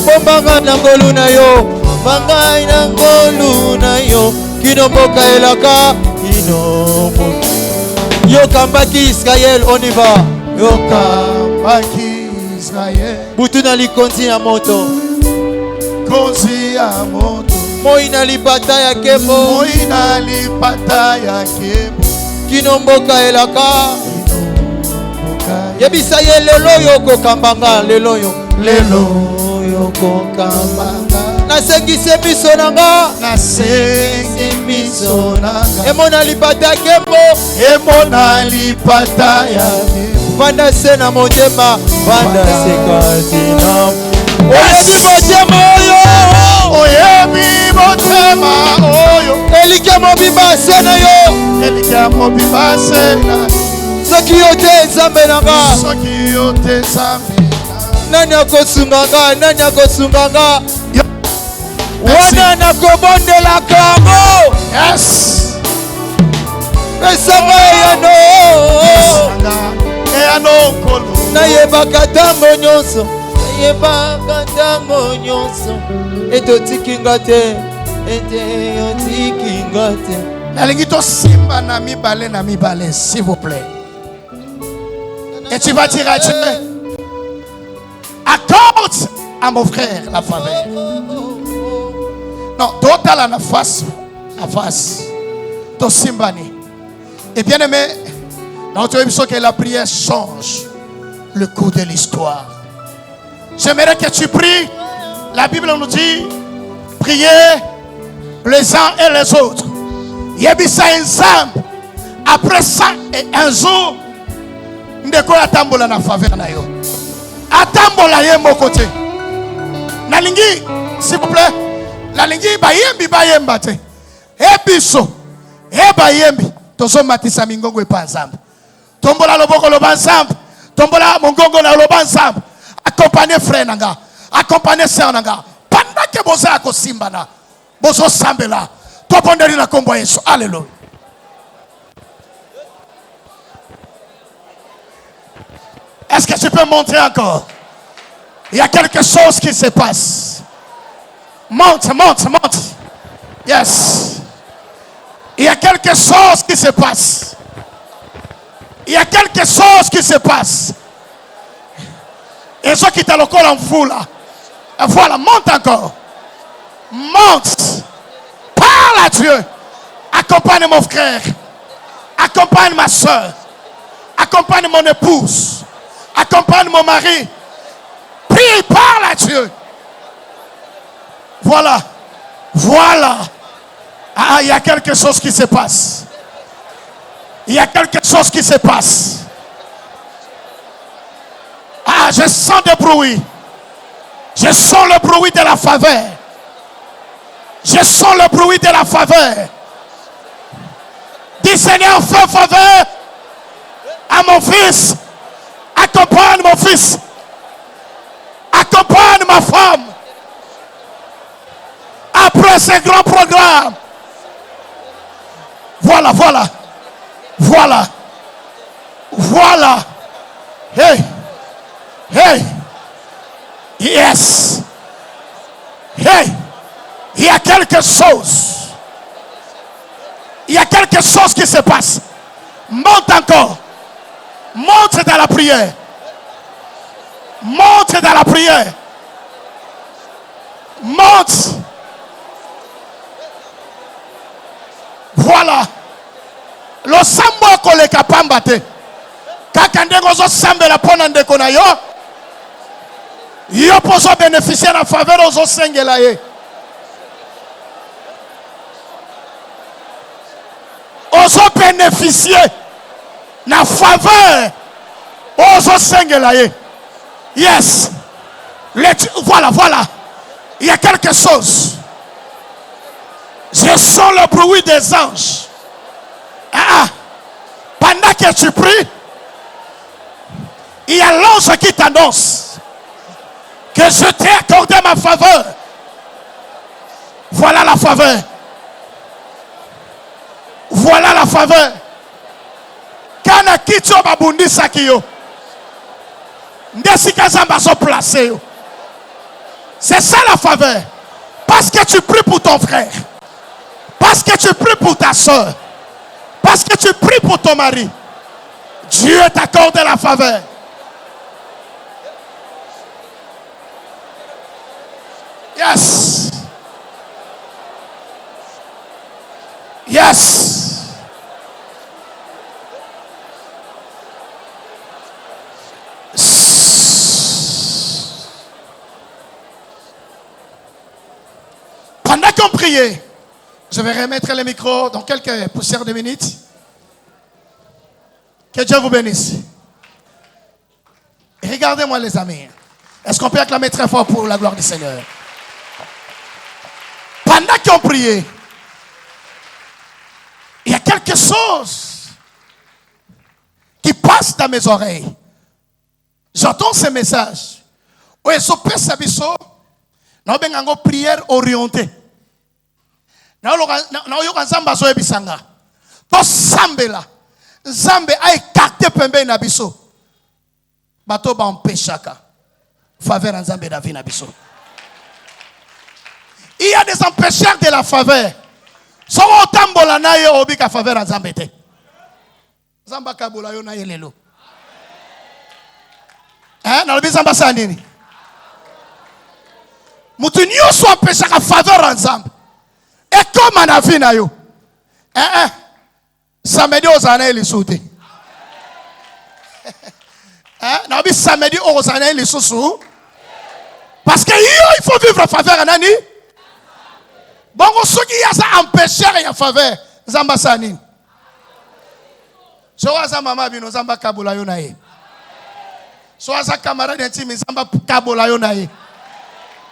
Bombanga na ngolu na yo, bangai na ngolu na yo. Kino mboka elaka, kino mboka. Yo kambaki Israel, on y va. Yo kambaki Israel. Butu na likonzi ya moto. Konzi ya moto. Moi na lipata ya kebo. Moi na lipata ya kebo. Kino mboka elaka. Yebisa ye lelo yo kokambanga, lelo yo. Lelo yoko kambanga. Nasengise miso nanga. Nasengise miso nanga. Emona lipata kembo. Emona lipata ya kembo. Vanda sena motema. Vanda sekatina. Oyebi motema oyo. Oyebi motema oyo. Elike mobimba sena yo. Elike mobimba sena. Soki yote Nzambe nanga. Soki yote Nzambe. Nani akosunganga, nani akosunganga. Wana nakobondela kango. Yes. Pesanga yano. Eyano kolo. Nayebaka tango nyonso. Nayebaka tango nyonso. Eto tikinga te. Ete yo tikinga te. Nalingi to simba na mibale, s'il vous plaît. Et tu vas dire à Dieu, accorde à mon frère la faveur. Non, d'autres la face, to simbani. Et bien aimé, dans notre émission que la prière change le cours de l'histoire. J'aimerais que tu pries. La Bible nous dit, priez les uns et les autres. Yebisa ensemble. Après ça et un jour, ndeko atambola na faveur na yo. Atambola ye mokote. Nalingi, s'il vous plaît. Nalingi bayemba te. Ebiso. Bayembi. Tozo matisa mingongo epa ensemble. Tombola loboko loba ensemble. Tombola mongongo na loba ensemble. Accompagner frère nanga. Accompagner sœur nanga. Pendant que boza ko simbana. Bozo sambela. To pondeli na kombo Yesu. Alléluia. Est-ce que tu peux montrer encore? Il y a quelque chose qui se passe. Monte. Yes. Il y a quelque quelque chose qui se passe. Il y a quelque chose qui se passe. Et ceux qui te le collent en vous là. Voilà, monte encore. Monte. Parle à Dieu. Accompagne mon frère. Accompagne ma soeur. Accompagne mon épouse. Accompagne mon mari. Prie, parle à Dieu. Voilà. Voilà. Ah, il y a quelque chose qui se passe. Il y a quelque chose qui se passe. Ah, je sens des bruits. Je sens le bruit de la faveur. Je sens le bruit de la faveur. Dis Seigneur, fais faveur à mon fils. Accompagne mon fils. Accompagne ma femme. Après ce grand programme. Voilà, voilà. Voilà. Voilà. Hey. Hey. Yes. Hey. Il y a quelque chose. Il y a quelque chose qui se passe. Monte encore. Monte dans la prière. Monte dans la prière. Monte. Voilà. Le sambo koleka pambate. Kaka ndengo zo sambela pona ndeko na yo. Yo poso bénéficier la faveur aux sengela ye. Oso bénéficier la faveur aux sengela ye. Yes. Voilà, voilà. Il y a quelque chose. Je sens le bruit des anges. Pendant que tu pries, il y a l'ange qui t'annonce que je t'ai accordé ma faveur. Voilà la faveur. Voilà la faveur. Kana kitso babundi sakiyo. Ndesi kazamba so placé. C'est ça la faveur. Parce que tu pries pour ton frère. Parce que tu pries pour ta soeur. Parce que tu pries pour ton mari. Dieu t'accorde la faveur. Yes. Yes. Pendant qu'on priait, je vais remettre le micro dans quelques poussières de minutes. Que Dieu vous bénisse. Regardez-moi les amis. Est-ce qu'on peut acclamer très fort pour la gloire du Seigneur? Pendant qu'on priait, il y a quelque chose qui passe dans mes oreilles. J'entends ce message. Oui, ce pesabiso, nous avons une prière orientée. Nous avons une zamba zoe bisanga. To sambela. Zambe a écarté pembe na biso. Bato ba empêchaka. Faveur en Zambé na vie na biso. Il y a des empêcheurs de la faveur. So otambola na ye obika faveur en Zambé te. Zamba kabula yo na ye lelo. Na lobi zamba sa nini? Mutu nyonso empêchaka faveur en Zambé. Et comme na vie na yo. Samedi aux années les sauter. Non, mais samedi aux années les sous. Parce que il faut vivre en faveur nani. Bon, ceux qui a ça empêcher en faveur, zamba sanine. So aza mama bino zamba kabula yo nae. So aza camarade intime zamba kabula yo nae.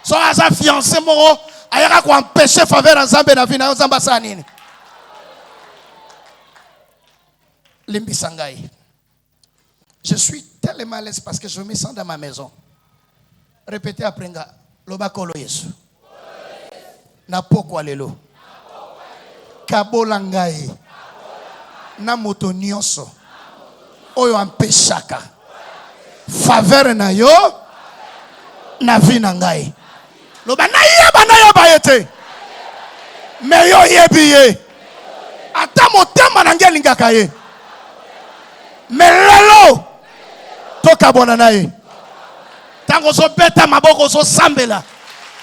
So aza fiancé moro ayaka ko empêcher faveur en Zambé na vie na zamba sanine. Limbisangai. Je suis tellement à l'aise parce que je me sens dans ma maison. Répétez après nga. Lobakolo Yesu. Na poko lelo. Kabolangai. Na moto nyonso. Oyo ampeshaka. Faveur na yo. Na vie na ngai. Loba na yeba yete. Me yo yebiye. ata motema na ngai alingaka ye me lelo tokabwana na ye ntango ozobeta maboko ozosambela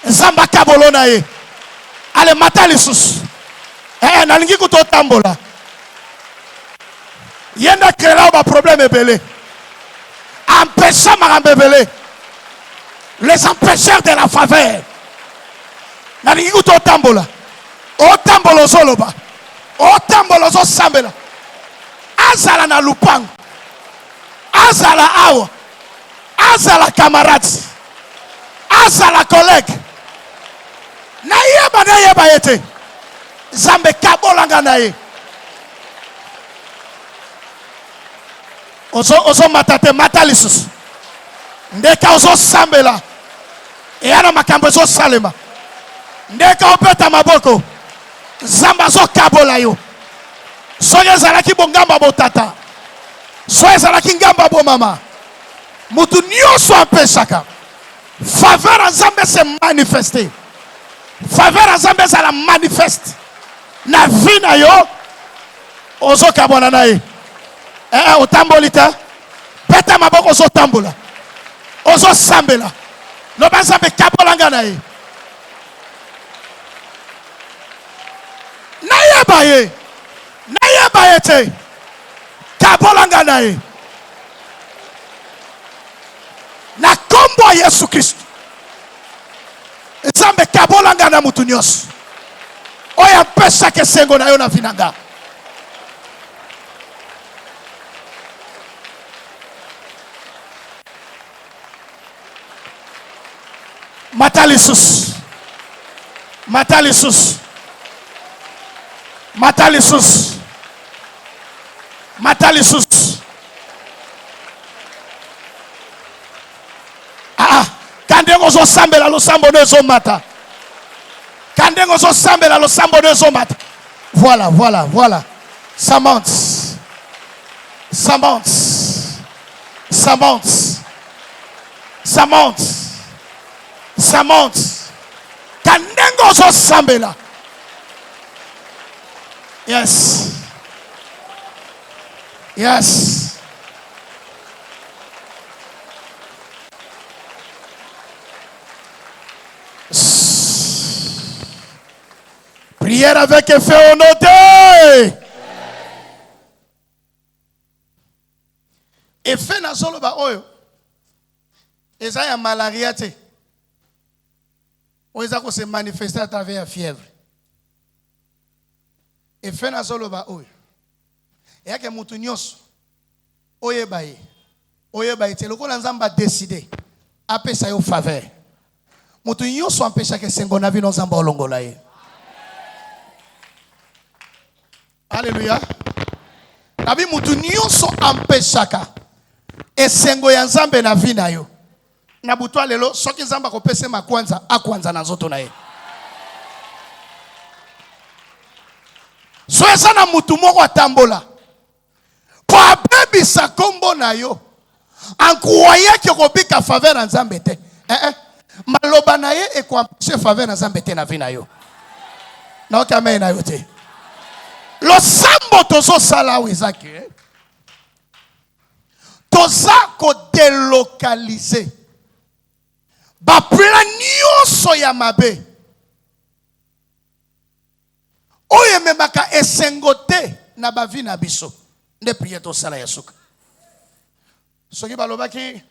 nzambe akabolo na ye ale mata lisusu nalingi kuta otambola ye nde akrela o baproblème ebele empêcha makambo ebele les empêcheurs de la faveur nalingi kuta otambola ozoloba otambola ozosambela azala na lupango azala awa azala camarade azala collègue nayeba ye te nzambe kabolanga na ye ozomata te mata lisusu ndeka ozosambela eya na makambo ezosalema ndeka opeta maboko nzambe azokabola yo soki ezalaki bongamba botata so ezalaki ngamba bomama mutu nyonso apesaka faveur ya nzambe se manifeste faveur ya nzambe ezala manifeste na vi na yo ozokabwana na ye otamboli te peta maboko ozotambola ozosambela loba nzambe kabolanga na ye nayeba ye te kabolanga na ye na kombo ya Yesu Kristo nzambe kabolanga na mutu nyonso oyo apesaka esengo na yo na vi na nga mata lisusu mata lisusu mata lisusu mata lisusu kandenge ozosambela losambo no ezomata kandenge ozosambela losambo no ezomata voilà ça monte ça monte ça monte ça monte ça monte kandenge ozosambela yes prière avec effet honoté. Effet nazoloba oyo eza ya malaria te oyo eza ko se manifester à travers la fièvre. Effet nazoloba oyo eyake mutu nyonso oyeba ye te lokola nzamba décider apesa yo faveur mutu nyonso ampesha ke sengo na vino nzamba olongola ye. Alléluia. Nabi mutu nyonso ampeshaka esengo ya nzambe na vi na yo na butwa lelo soki nzamba kopese makwanza akwanza na nzoto na ye. So eza na mutu moko atambola po abebisa kombo na yo ankroye ke kobika faveur na nzambe te maloba na ye ekoampeshe faveur na nzambe te na vi na yo na okame na yo te. Losambo tozo sala wezaki toza ko delocaliser ba plan nyonso ya mabe oye memaka esengo te na bavi na biso nde prière to sala ya suka soki balobaki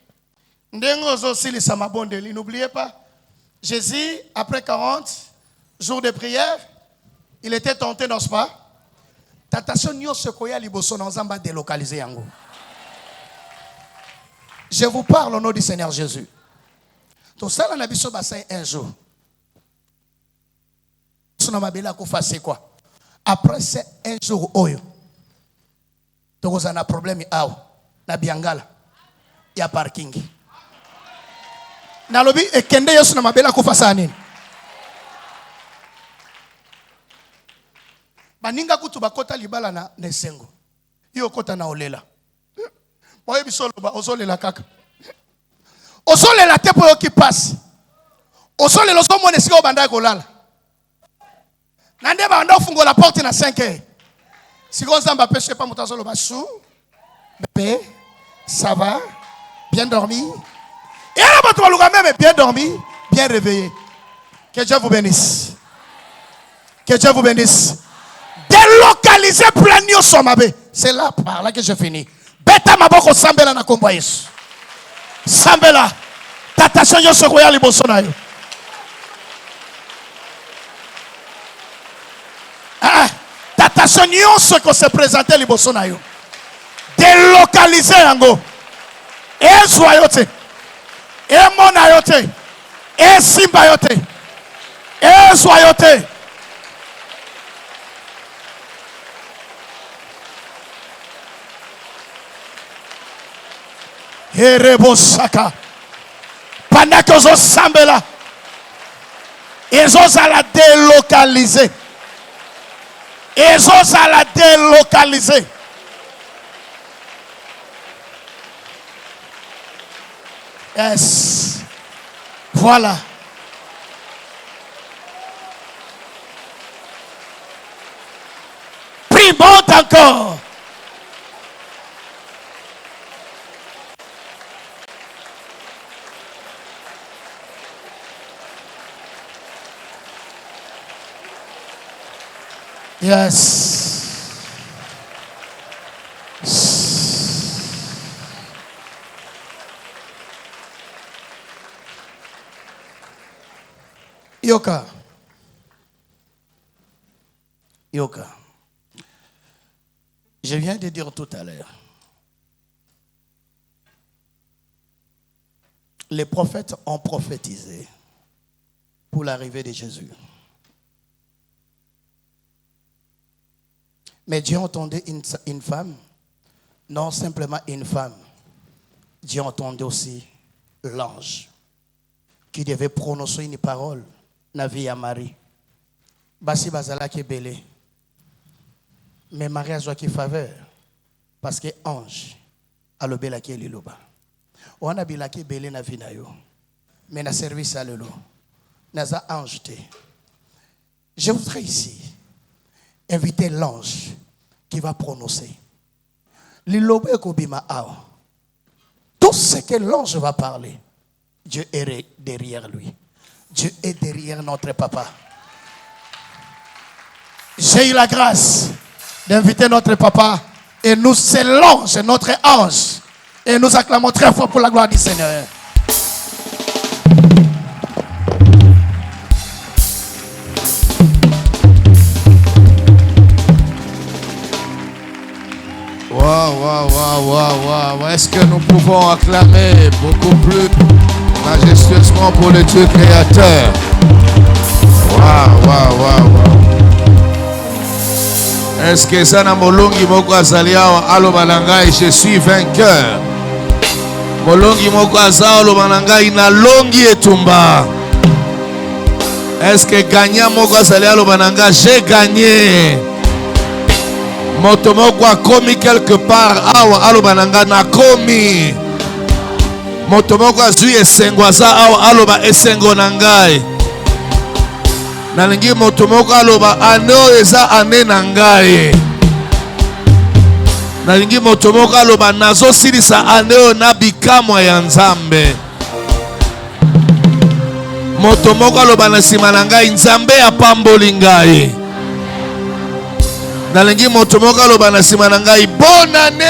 ndengo ozo silisa mabondeli. N'oubliez pas Jésus après 40 jours de prière il était tenté, n'est-ce pas? Tentation nyonso koya liboso na nzamba délocaliser yango. Je vous parle au nom du Seigneur Jésus. To sala na biso basai un jour. Sona mabela ko face quoi? Après c'est un jour oyo. Tokoza na problème aw na biangala ya parking. Na lobi ekende yesu na mabela ko face nini? Baninga kutu bakota libala na nesengo. Iyo kota na olela. Boye bisolo ba ozolela kaka. Ozolela te po yo ki passe. Ozolela ozo mone sika obanda kolala. Nande ba ndo fungo la porte na 5 heures. Si vous avez pêché pas mon le bachou, bébé, ça va, bien dormi. Et là, vous avez même bien dormi, bien réveillé. Que Dieu vous bénisse. Que Dieu vous bénisse. Délocaliser plein sur ma bé. C'est là, par là que je finis. Beta maboko sambela na kombo Yesu. Sambela. Tatation yo se royal liboso na yo. Tatation yo se ko se présenter liboso na yo. Délocaliser yango. E soyote. E mona yote. E simba yote. E soyote. Erebosaka. Pendant que vous semblez là, ils ont à la délocaliser. Ils ont à la délocaliser. Yes. Voilà. Prie, monte encore. Yes. Yoka. Yoka. Je viens de dire tout à l'heure. Les prophètes ont prophétisé pour l'arrivée de Jésus. Mais Dieu entendait une femme, non simplement une femme. Dieu entendait aussi l'ange qui devait prononcer une parole dans la vie à Marie. Basi bazala qui est belé. Mais Marie a joué qui faveur parce que l'ange a le bel qui est liloba. On a bila qui est belé na vie na yo. Mais na service à lelo. Naza ange te. Je voudrais ici inviter l'ange qui va prononcer. Tout ce que l'ange va parler, Dieu est derrière lui. Dieu est derrière notre papa. J'ai eu la grâce d'inviter notre papa et nous, c'est l'ange, notre ange. Et nous acclamons très fort pour la gloire du Seigneur. Wow. Est-ce que nous pouvons acclamer beaucoup plus majestueusement pour le Dieu créateur? Wow. Est-ce que ça n'a molongi moko azali awa aloba na ngai je suis vainqueur? Molongi moko azali aloba na ngai na longi etumba. Est-ce que gagnant moko azali aloba na ngai j'ai gagné? Moto moko akomi quelque part awa aloba na ngai nakomi. Moto moko azwi esengo aza awa aloba esengo na ngai. Nalingi moto moko aloba ane oyo eza ane na ngai. Nalingi moto moko aloba nazosilisa ane oyo na bikamwa ya Nzambe. Moto moko aloba na nsima na ngai Nzambe apamboli ngai. Nalingi moto moko aloba na nsima na ngai bonne année.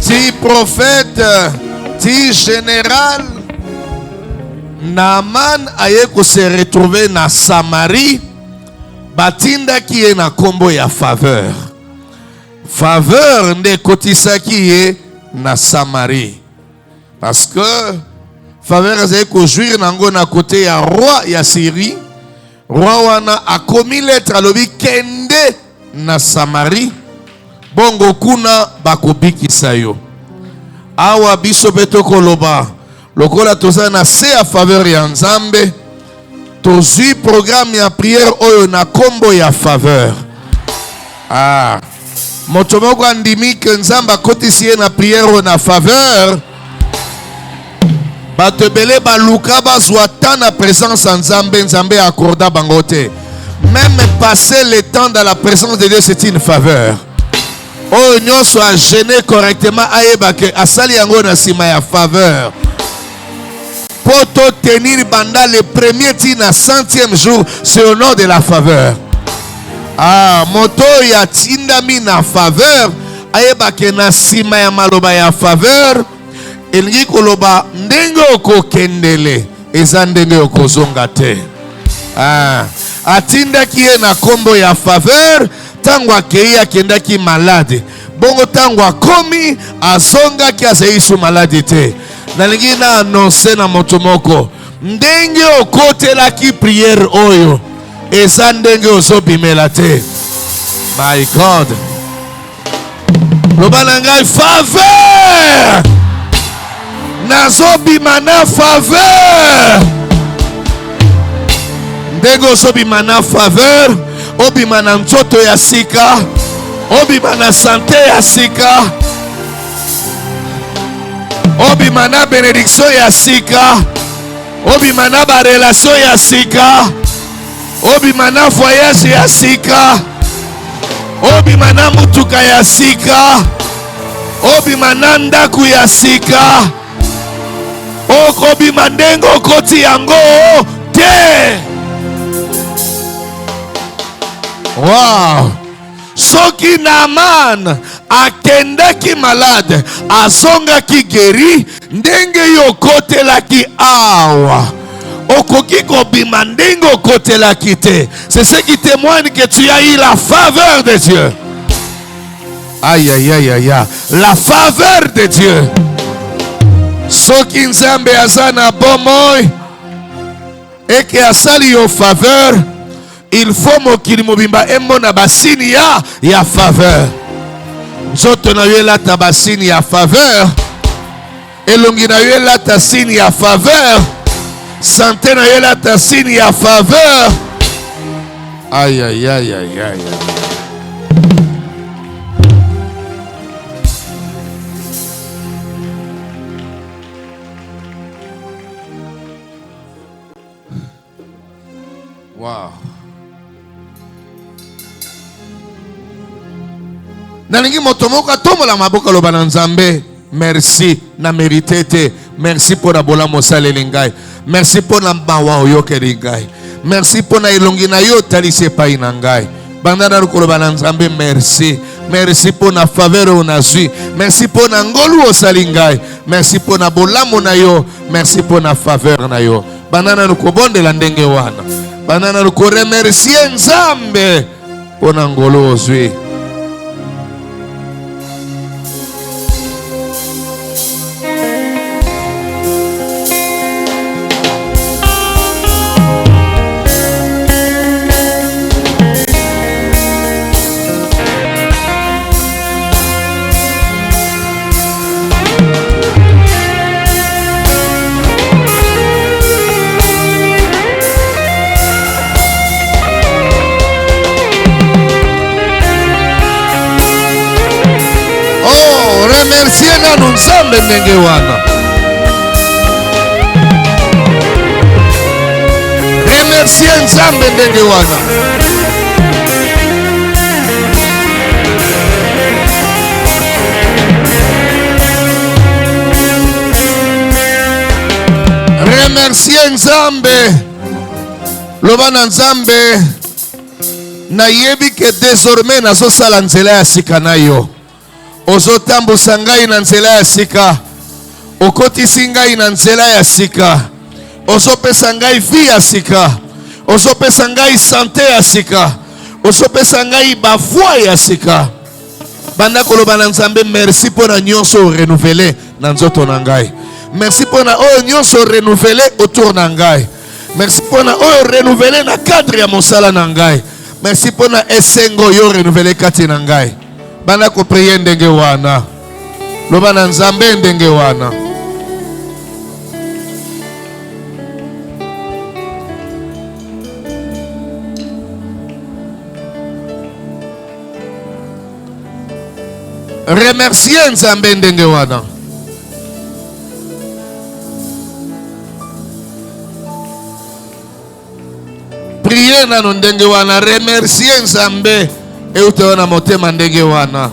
Ti prophète, ti général, Naaman aye ko se retrouver na Samarie, batinda ki e na kombo ya faveur. Faveur nde kotisa ki e na Samarie. Parce que faveur azali kojuire nango na côté ya roi ya Syrie. Roi wana a commis lettre alobi kende na Samarie. Bongo kuna bakobikisa yo. Awa biso beto koloba. Lokola toza na se a faveur ya Nzambe. Tozui programme ya prière oyo na kombo ya faveur. Ah. Moto moko andimi ke Nzambe akotisi ye na prière na faveur. Bato ebele baluka bazwa ta na présence ya Nzambe, Nzambe accorda bango te. Même passer le temps dans la présence de Dieu, c'est une faveur. Oh, nous soit gêné correctement, ayeba ke asali yango na sima ya faveur. Pour tenir banda le premier tina 100e jour, c'est au nom de la faveur. Ah, moto ya tindami na faveur, ayeba ke na sima ya maloba ya faveur. Elingi koloba ndenge okokendele eza ndenge okozonga te. Ah, atindaki ye na kombo ya faveur tango akei akendaki malade. Bongo tango akomi azongaki azei su malade te. Nalingi na annonce na moto moko ndenge okotelaki prière oyo eza ndenge ozobimela te. My God. Loba na ngai faveur. Nazobima na faveur. Ndenge ozobima na faveur, obima na nzoto ya sika, obima na santé ya sika, obima na bénédiction ya sika, obima na ba relation ya sika, obima na voyage ya sika, obima na mutuka ya sika, obima na ndaku ya sika. Okobima ndenge okoti yango te. Wow. Soki Naaman akendaki malade, azongaki guéri, ndenge yokotelaki awa. Okoki kobima ndenge okotelaki te. C'est ce qui témoigne que tu as eu la faveur de Dieu. Aïe aïe aïe aïe. La faveur de Dieu. Soki Nzambe azana bomoy eke asali yo faveur, il faut mokili mobimba emona basini ya faveur. Nzoto na yo elata basini ya faveur, elongi na yo elata sini ya faveur, santé na yo elata sini ya faveur. Aïe aïe aïe aïe aïe. Wow. Nalingi moto moko atomola maboko loba na Nzambe, merci na mérité te. Merci pour la bola mosaleli ngai. Merci pour na mawa oyokeli ngai. Merci pour na elongi na yo talisi epai na ngai. Bandana koloba na Nzambe merci. Merci pour na faveur onazwi. Merci pour na ngolu osali ngai. Merci pour na bolamo na yo. Merci pour na faveur na yo. Bandana kobondela ndenge wana. Banana ko remercier Nzambe pona ngolo ozwi. Remercier nanu Nzambe ndenge wana. Remercier Nzambe ndenge wana. Remercier Nzambe. Loba na Nzambe nayebi ke désormais nazosala nzela ya sika na yo. Ozotambusa ngai na nzela ya sika. Okotisi ngai na nzela ya sika. Ozopesa ngai vie ya sika. Ozopesa ngai santé ya sika. Ozopesa ngai bavoi ya sika. Banda koloba na Nzambe merci pour na nyonso renouveler na nzoto na ngai. Merci pour na oyo nyonso renouveler autour na ngai. Merci pour na oyo renouveler na cadre ya mosala na ngai. Merci pour na esengo yo renouveler kati na ngai. Bana ko prier ndenge wana. Loba na nzambe ndenge wana. Remercier nzambe ndenge wana. Prier na ndenge wana. Remercier nzambe euti wana motema ndenge wana.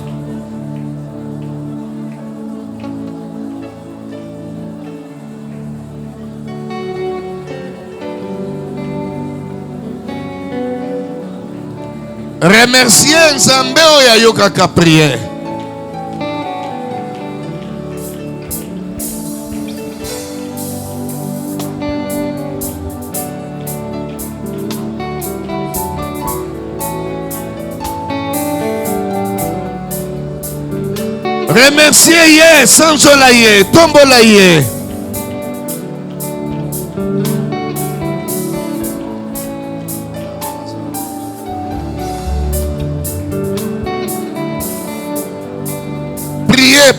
Remercier nzambe oyo ayokaka prière. Remercier ye, sanzola ye, tombola ye.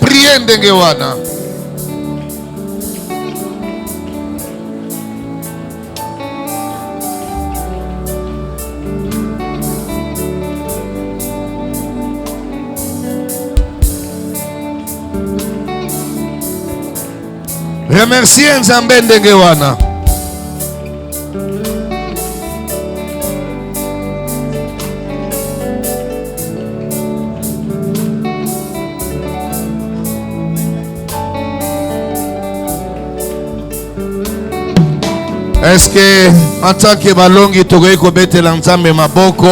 Priez ndenge wana. Remercier nzambe ndenge wana. Est-ce que en tant que balongi tokoki kobetela nzambe maboko?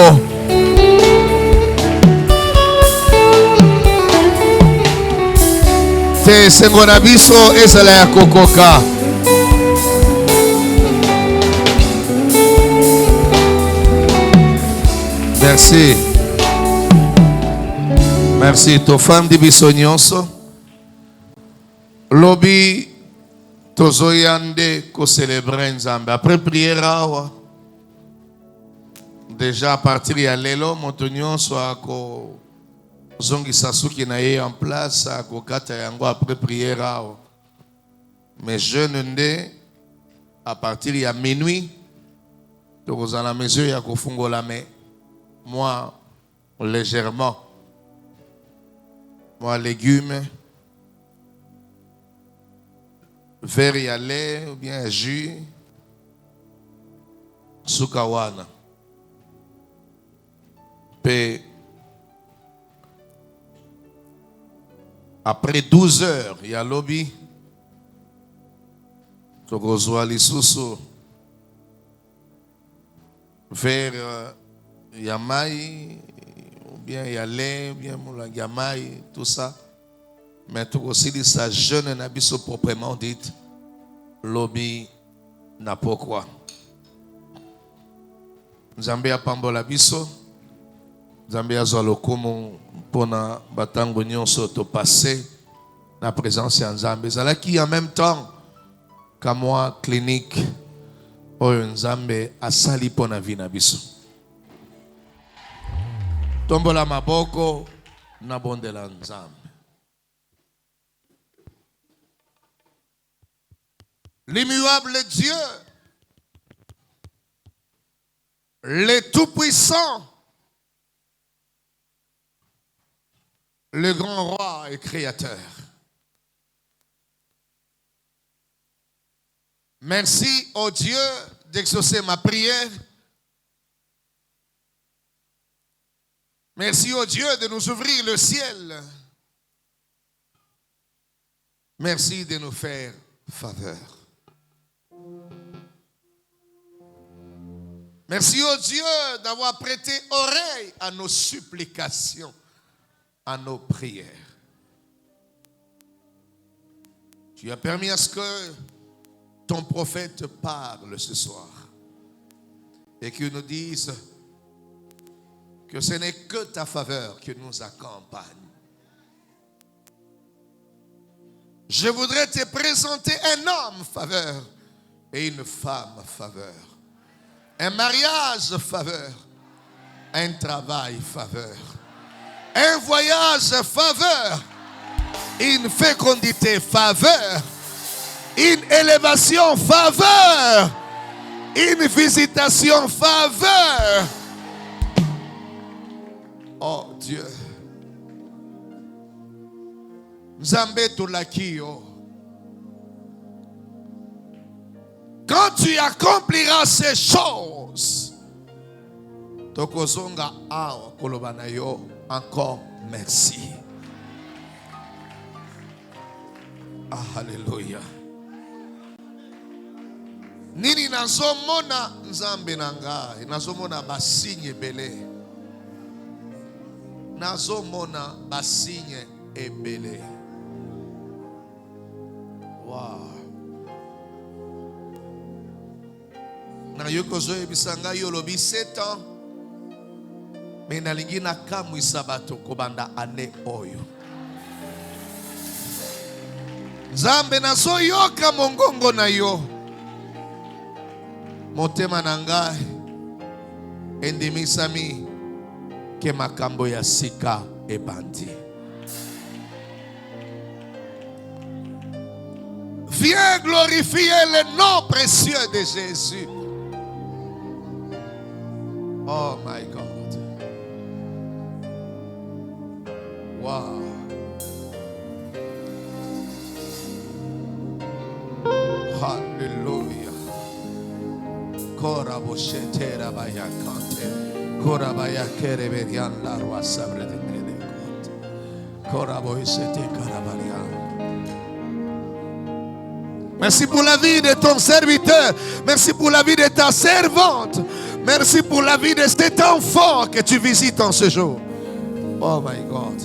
Te esengo na biso ezala ya kokoka. Merci. Merci. Tofandi biso nyonso. Lobi tozoyande ko célébrer nzambe. Après prière awa. Déjà à partir ya lelo moto nyonso ako zongisa suki na ye en place akokata yango après prière awa. Mais jeune nde à partir ya minuit tokozala mesure ya kofungola mais moi légèrement moi légumes verre ya lait ou bien jus sukawana pe après 12 heures il y a lobby tokozwa lisusu verre ya mai ou bien ya lait ou bien molangi ya mai tout ça. Mais tout aussi dit ça jeune na biso proprement dit lobby na pourquoi Nzambe apambola biso Nzambe azwa lokumu pona batango nyonso to passé na présence ya Nzambe zalaki en même temps ka moi clinique oyo Nzambe asali pona vi na biso tombola maboko na bondela Nzambe. L'immuable Dieu, le Tout-Puissant, le grand roi et créateur. Merci au Dieu d'exaucer ma prière. Merci au Dieu de nous ouvrir le ciel. Merci de nous faire faveur. Merci au Dieu d'avoir prêté oreille à nos supplications, à nos prières. Tu as permis à ce que ton prophète parle ce soir et qu'il nous dise que ce n'est que ta faveur qui nous accompagne. Je voudrais te présenter un homme faveur et une femme faveur. Un mariage faveur. Un travail faveur. Un voyage faveur. Une fécondité faveur. Une élévation faveur. Une visitation faveur. Oh Dieu. Nzambe tolakio. Quand tu accompliras ces choses, tokozonga awa koloba na yo encore merci. Ah, alléluia. Nini nazomona nzambe na ngai, nazomona basigne ebele. Nazomona basigne ebele. Wow. Na yoko zoe bisanga yolobi 7 ans. Mais nalingi na kamwi sabato kobanda ane oyo. Nzambe nazo yoka mongongo na yo. Motema na ngai endimisami ke makambo ya sika ebandi. Viens glorifier le nom précieux de Jésus. Oh my God. Wow. Hallelujah. Kora boshetera baya kante. Kora baya kere berian la roi sabre de Pentecote. Kora boshete karabarian. Merci pour la vie de ton serviteur. Merci pour la vie de ta servante. Merci pour la vie de cet enfant que tu visites en ce jour. Oh my God.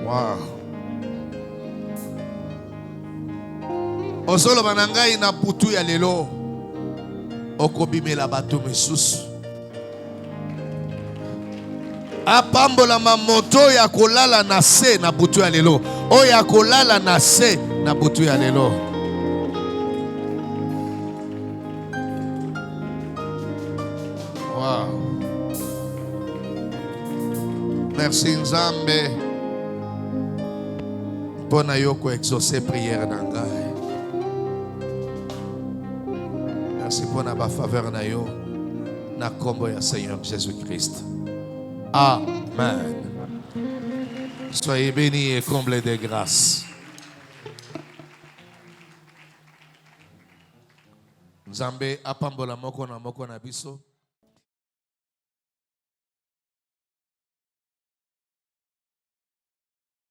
Wow. Osolo banangai na putu ya lelo. Okobimela bato mesusu. Apambola mamoto ya kolala na se na butu ya lelo. O ya kolala na se na butu ya lelo. Wow. Merci Nzambe. Pona yoko exaucer prière na ngai. Merci pour na ba faveur na yo na kombo ya Seigneur Jésus-Christ. Amen. Soyez bénis et comblés de grâce. Nzambe apambola moko na biso.